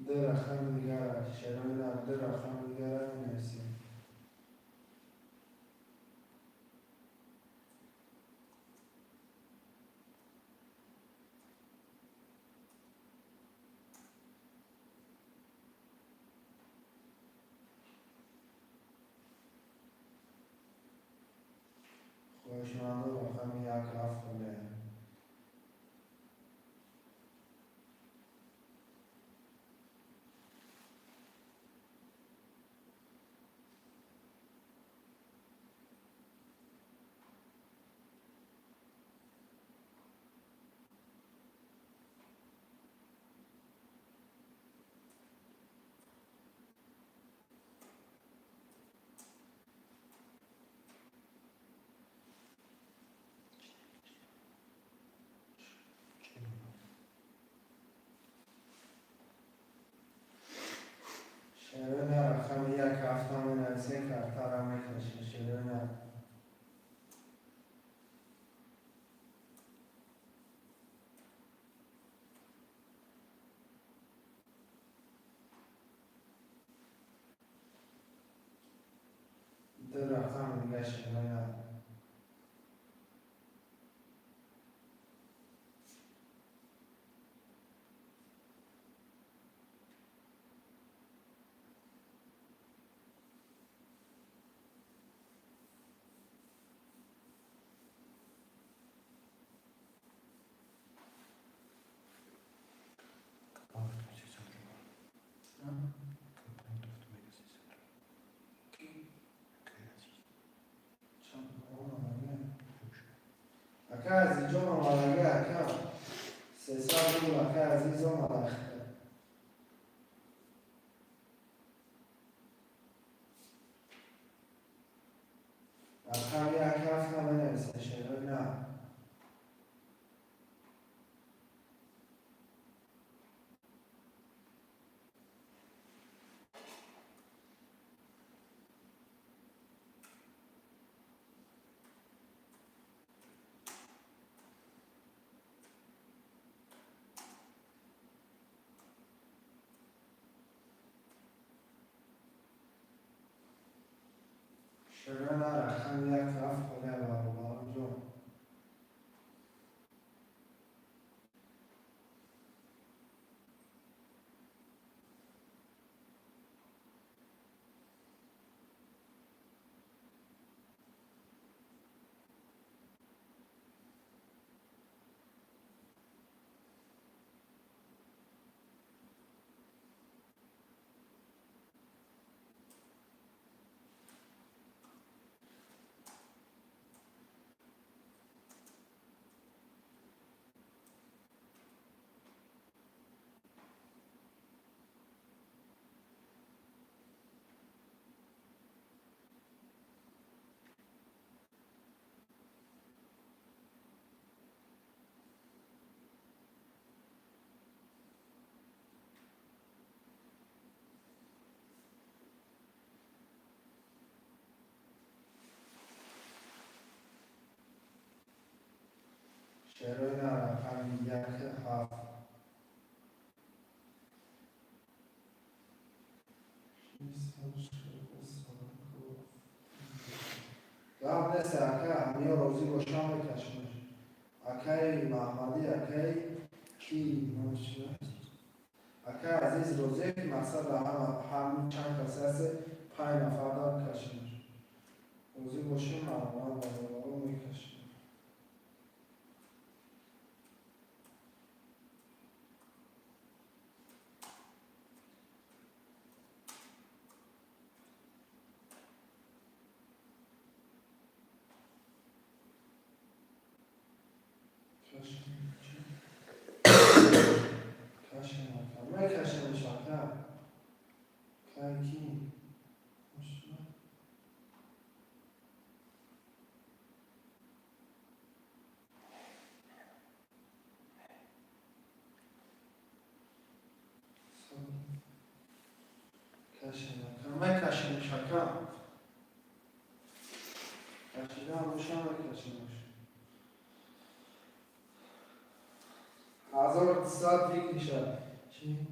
ده رقم دیگر شعره در ده رقم دیگر می نویسیم خوشمنده رقم یک هفته بگیم شعره در رقم یک هفته می نویسیم کمتر هم میکشیم شعره نه ده رقم دیگه شعره نه اکا عزیز جون آمدگه اکا 300 روبل اکا عزیز آمدگه رقم یک هفته می نویسیم شعره نه نه رقم یک طرف خونه برابر جان. شعرهای نه رقم یک هفت. قبل سرکه همه روزی روشن بکشمش اکی محمدی اکی کی نوشته اکی عزیز روزی که مقصد هم چند کسی هست 5 نفر دار کشمش روزی روشن معلومات رو میکشم کشم شکر کی کشم شکر کشیدم روشن بکشمش 1200 میشه چی؟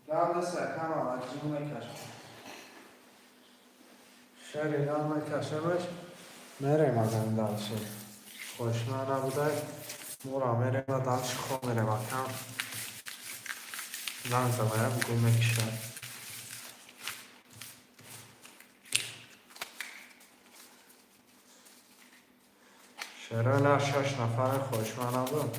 قبل سکم آمد جون میکشم شریدان میکشمش میریم از این دلشه خوشمه نبوده مورا میریم و دلش خود میریم اکم لنزمه بگو میکشه شیران 6 نفر خوشمه نبود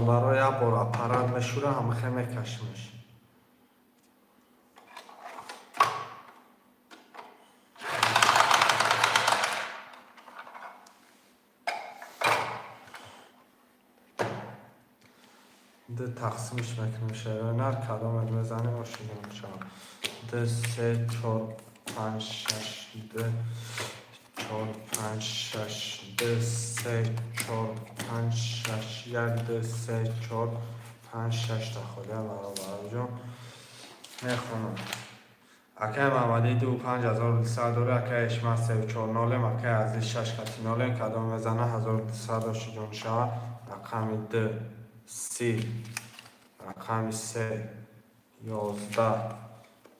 برای یک بار اپرات مشوره همه خیمه کشمش ده تقسیمش میکنیم شیران هر کدام میزنیم و شیران شد ده 3 4 5 6 ده 4 5 6 ده 3 4 5 6 یک ده 3 4 5 6 تا خدا برابر جون میخونم اکی محمدی 25200 داره اکی اشمه 340 ناله اکی عزیز 6 کتی ناله کدام میزنه 1200 جون شد رقم ده 30 رقم 3 11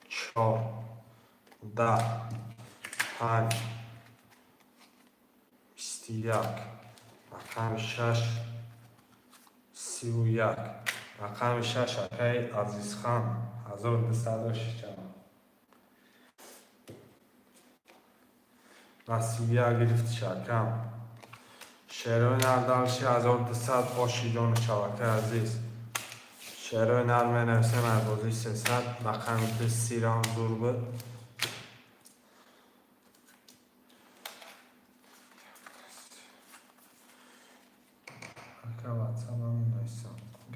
4 10 5 21 رقم 6 31 رقم 6 اکی عزیز خان 1206 نصیبی گرفت شکم شعرهای نردالشی 1200 آشیدان شبکه عزیز شعرهای نرمه نفسه مربازی 300 رقم 30 رام زور بود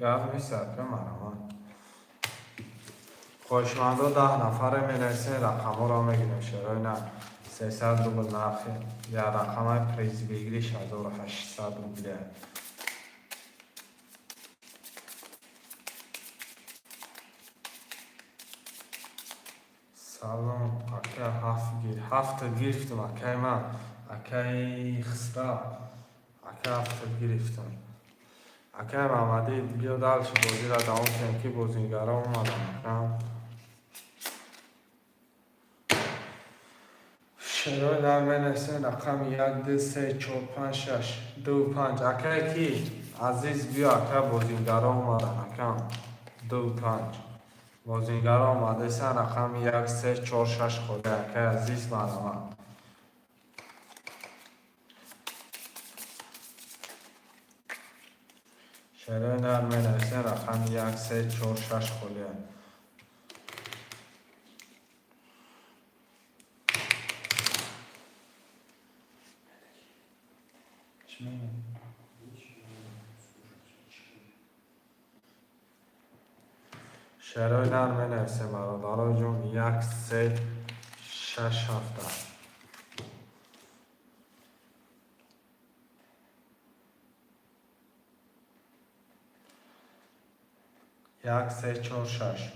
گرد میشه که مرمان خوشمنده 10 نفر می نویسین رقم ها را میگیریم شعرهای نرم 300 روبل نرخ یا رقم پریز بگیریش 1800 روبله. سلام اکه هفت گرفتم اکه من اکه خسرا اکه هفت گرفتم اکه محمدی بیا دلش بازی را دوام کنیم که بازیگرا اومدن شروع در منسه رقم 1 2 3 4 5 6 2 5 اکه کی عزیز بیا اکه بازیگرا اومدن اکه 2 5 بازیگرا آمده سن رقم 1 3 4 6 خوده اکه عزیز مرمه شروع در منسه رقم 1 3 4 6 خوده شروع در منسه برادرها جون 1 3 6 7 1 3 4 6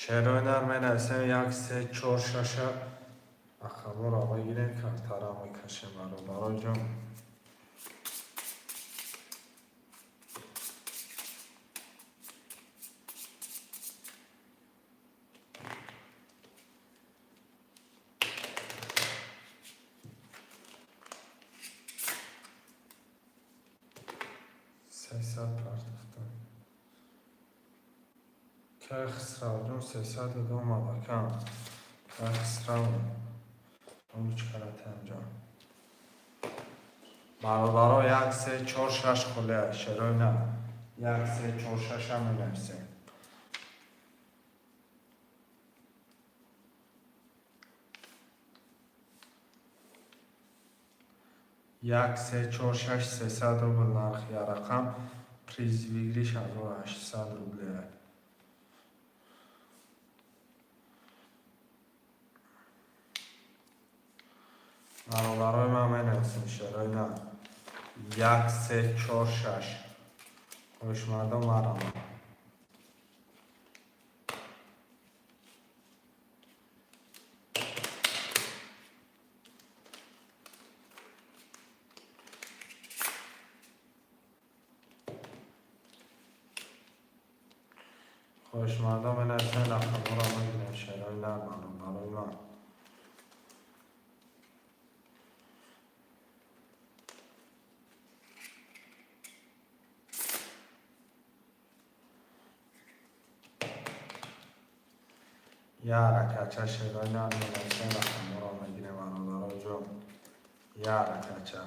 شروع در منسه 1 3 4 6 اخبار آقای گیرین که ترا میکشه برادرها جون که خسرا جون 302 مدکم که خسرا اون چکارت انجام برادرها 1 3 4 6 خوله شروع نه 1 3 4 6 هم می‌نویسه 1 3 4 6 300 روبل نرخ یا رقم پریز بگیریش 1800 روبله برای من نویسیم شروع نه 1 3 4 6 خوش مردم مرمه خوش مردم نویسیم رقم را میگیریم شروع نه برای من یا رکچه شروع نه نویسیم رقم را میگیریم برای جون یا رکچه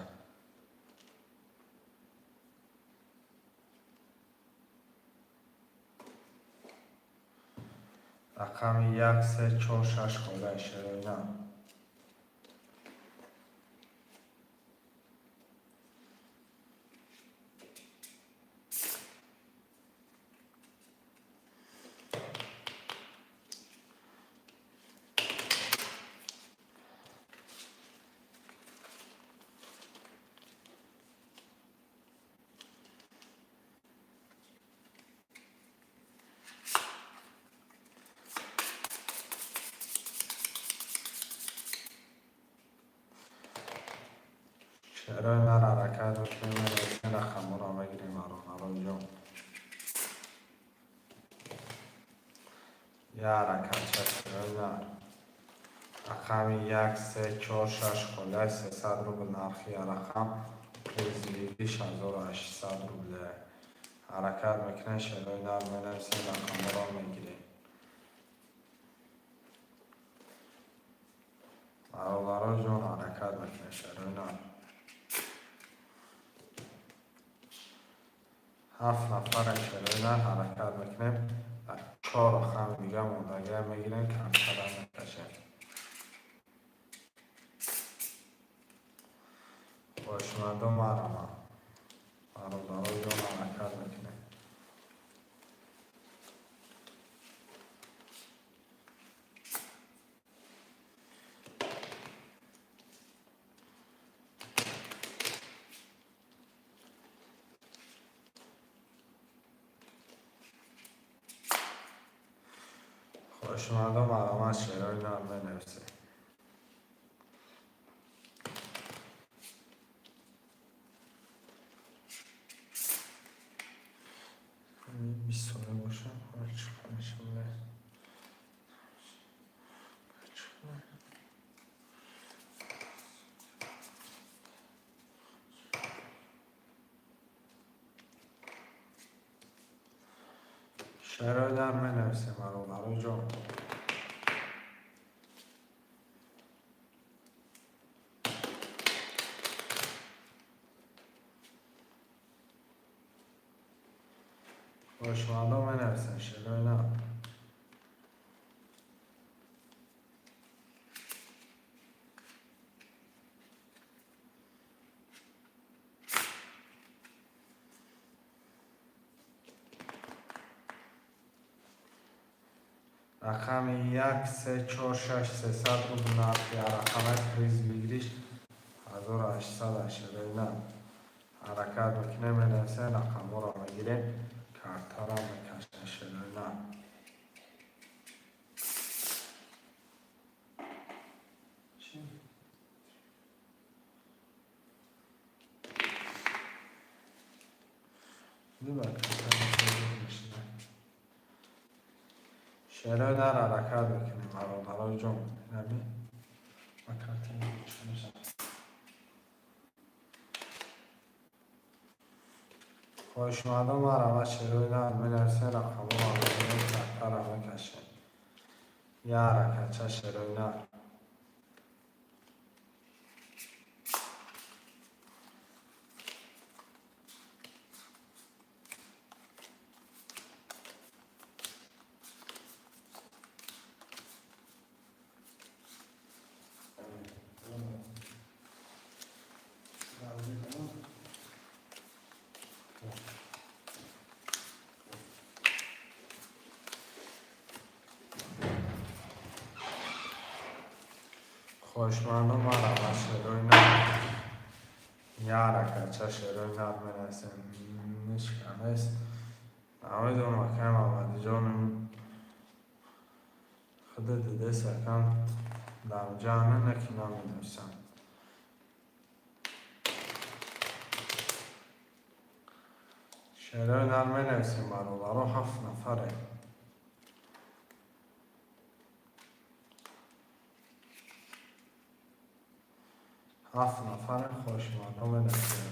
رقم 1 3 4 6 خوده شروع نه شروع نه حرکت بکنیم نویسیم رقم را بگیریم برای جون یا حرکت شروع نه رقم 1 3 4 6 خوله 300 روبل نرخ یا رقم پریزیلیش 1800 روبله حرکت میکنه شروع نه بنویسیم رقم را میگیریم برادرای جان حرکت بکنه شروع نار 7 نفر شروع نار حرکت بکنیم 4 خم دیگه مندگه میگیرن که همسرا میکشن خوشمنده مرمه برادرای جان حرکت بکنیم خوشمنده مرمه شروع نار بنویسه بیست ساله باشم شروع در بنویسه برادرای جان خوشمنده بنویسه شروع نار رقم 1 3 4 6 300 بود نفتی رقم کریز بگیریش 1889 حرکت بکنه بنویسه رقم را بگیره کارتا را بکشه شروع شروع در حرکت بکنیم برادرای جان نبی خوشمنده مرمه شروع در بنویسه رقم را بگیره کارتا را بکشه یه حرکت چه شروع در خوشمنده مرمه شروع در یه حرکت چه شروع در بنویسه مشکل است نمیدونم که محمدی جان خود دیده سکن در جمعه نکی نمیدونستم شروع در بنویسیم برادرها 7 نفره 7 نفر خوشمنده بنویسیم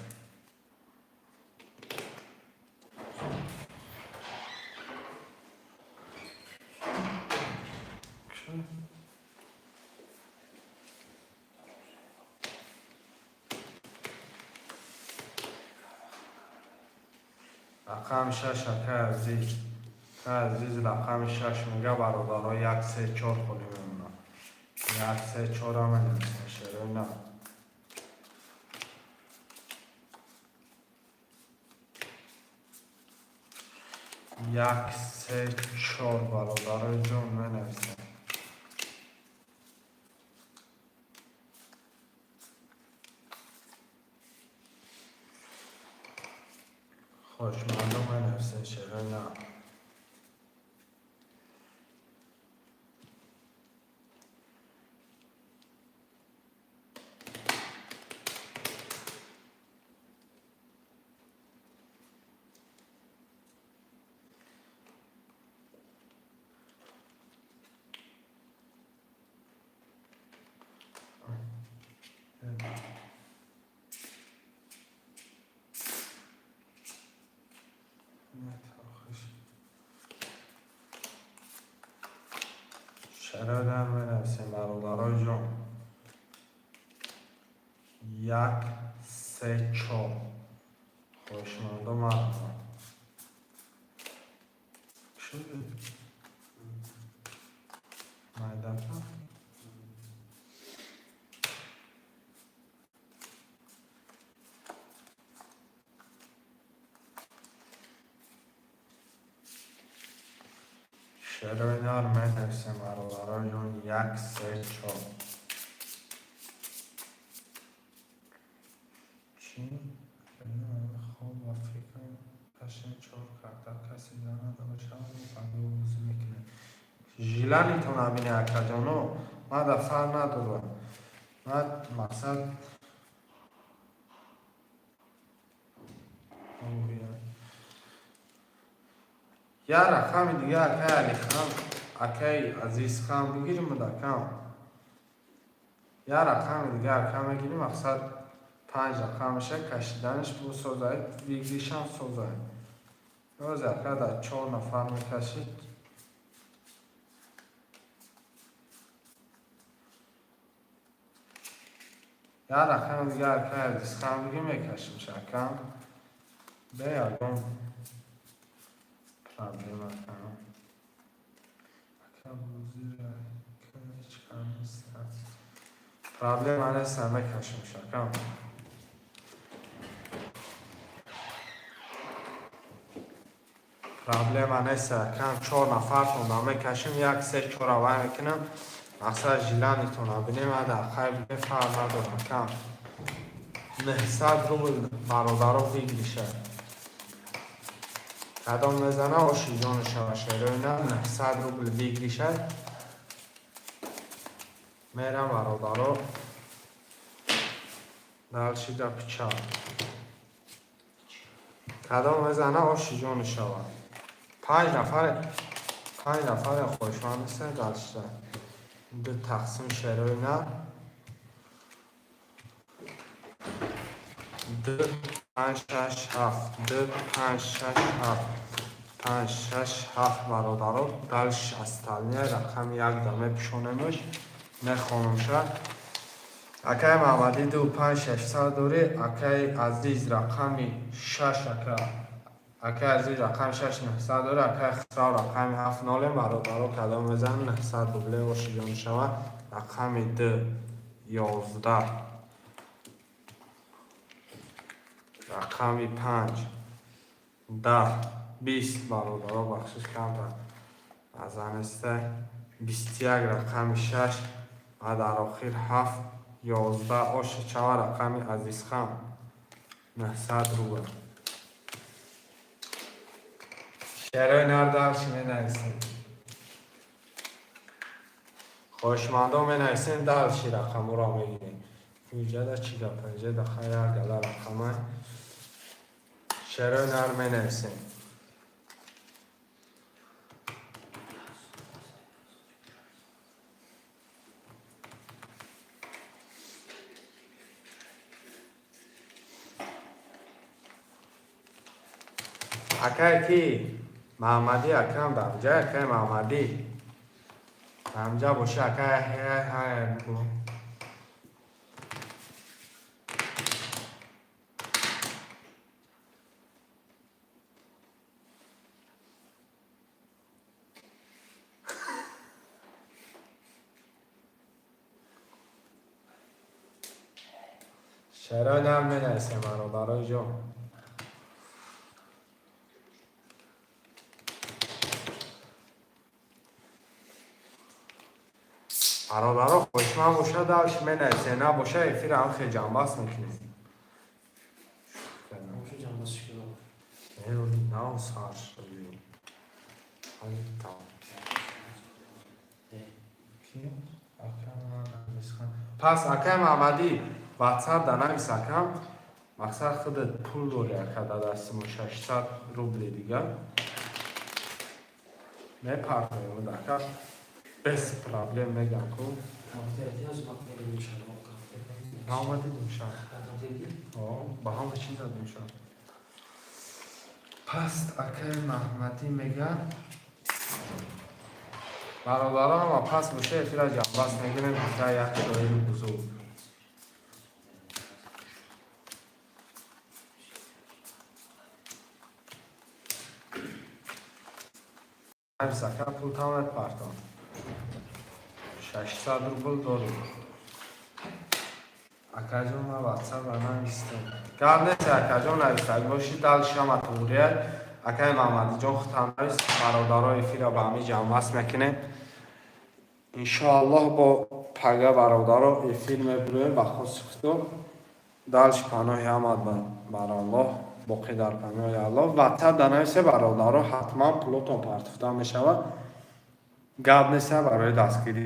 رقم 6 که عزیز رقم 6 میگه برادرها 1 3 4 خودی میمونه 1 3 4 هم بنویسیم شروع نه 1 3 4 برادرای جون بنویسیم خوشمنده بنویسیم شروع نه شروع در بنویسیم برادرای جون یک سه چهار خوشمانده مرد شده مایده شعرهای نار می نویسیم برادران یک سه چهار چی؟ خواب و فکر کشن چهار کرده کسی داند و شما میفهمی و وضو میکنه ژیلانی تو نبینی اکا جانو ما دفتر ندارم ما مقصد یا رقم دیگه اکای علی خان اکای عزیز خان بگیریم مدکم یا رقم دیگه اکا بگیریم مقصد 5 رقمشه کشیدنش بو سوزایی ویگریش هم سوزایی روز اکا در 4 نفر میکشید یا رقم دیگه اکای عزیز خان بگیریم میکشیم شکم بیاگم پرابلم اکنم اکا بوزی را کنیچ کنیست پرابلم آنه سمه کشم شکم پرابلم آنه سکم 4 نفر تون کشم یک سه چور آوه میکنم مقصد جیلانی تون بینیم در خیلی بفر ندارم کم 900 روبل برادر رو بگیشه قدم بزنه و شیجان شوه شده نه 900 روبل بگیشه میرم برادر رو دلشیده پیچه قدم بزنه و شیجان شوه 5 نفر خوشمند است دلشیده دو تقسیم شده نه 2 5 6 7 2 5 6 7 5 6 7 برادر رو دلش از تلنیه رقم یک دمه پیشونمش نخونم شد اکای محمدی 2 5 6 سال دوری اکای عزیز رقمی 6 اکای عزیز رقم 6 900 دوری اکای خسرو رقمی 7 ناله برادر رو کدام بزن 900 دوبله و شیجان شود رقمی 2 11 رقمی 5 10 20 برادر رو بخشش کمتر از انسته 21 رقمی 6 و در آخر 7 11 آش چهار رقمی عزیز خان 900 روبه شعرهای نردرش می نویسیم خوشمانده می نویسیم دلشی رقم را می گیریم اینجا در چی پنجه در خیلی گله رقمه شعرهای نر می نویسیم اکای کی محمدی اکرم دمجا اکای محمدی دمجا باشه اکای های شعرهای نر می نویسیم برادرای جان برادرها خوشمند باشه دلش می نویسه نه باشه افیر هم خیلی جنبست میکنیم باشه جنبست شکل نه سار شدیم پس اکای محمدی واتساپ در نویس اکم مقصد خودت پول دوری اکا در دستمون 600 روبل دیگه نه پرتایم اکا بس پرابلم میگم کن آمده دوشن با همه چیز دوشن پس اکای محمدی میگن برادران ما پس بشه افیر جنبست میگنیم که یک دایی بزرگ نویسکه پول تامت پرتان 600 روبل داری اکا جون ما واتساپ نویستم گرد نیست اکا جون نویسته باشی دل شما توریه اکای محمدی جون خطا نویست برادرای افیر با همی جمع وست میکنه انشاءالله با پگه برادرها ای فیلم برویم و خود سختو دلش پناهی آمد بر الله باقی در پناه الله واتساپ دنویسه برادرها حتما پلوتون پرتفته میشود گرد نیست برای دستگیری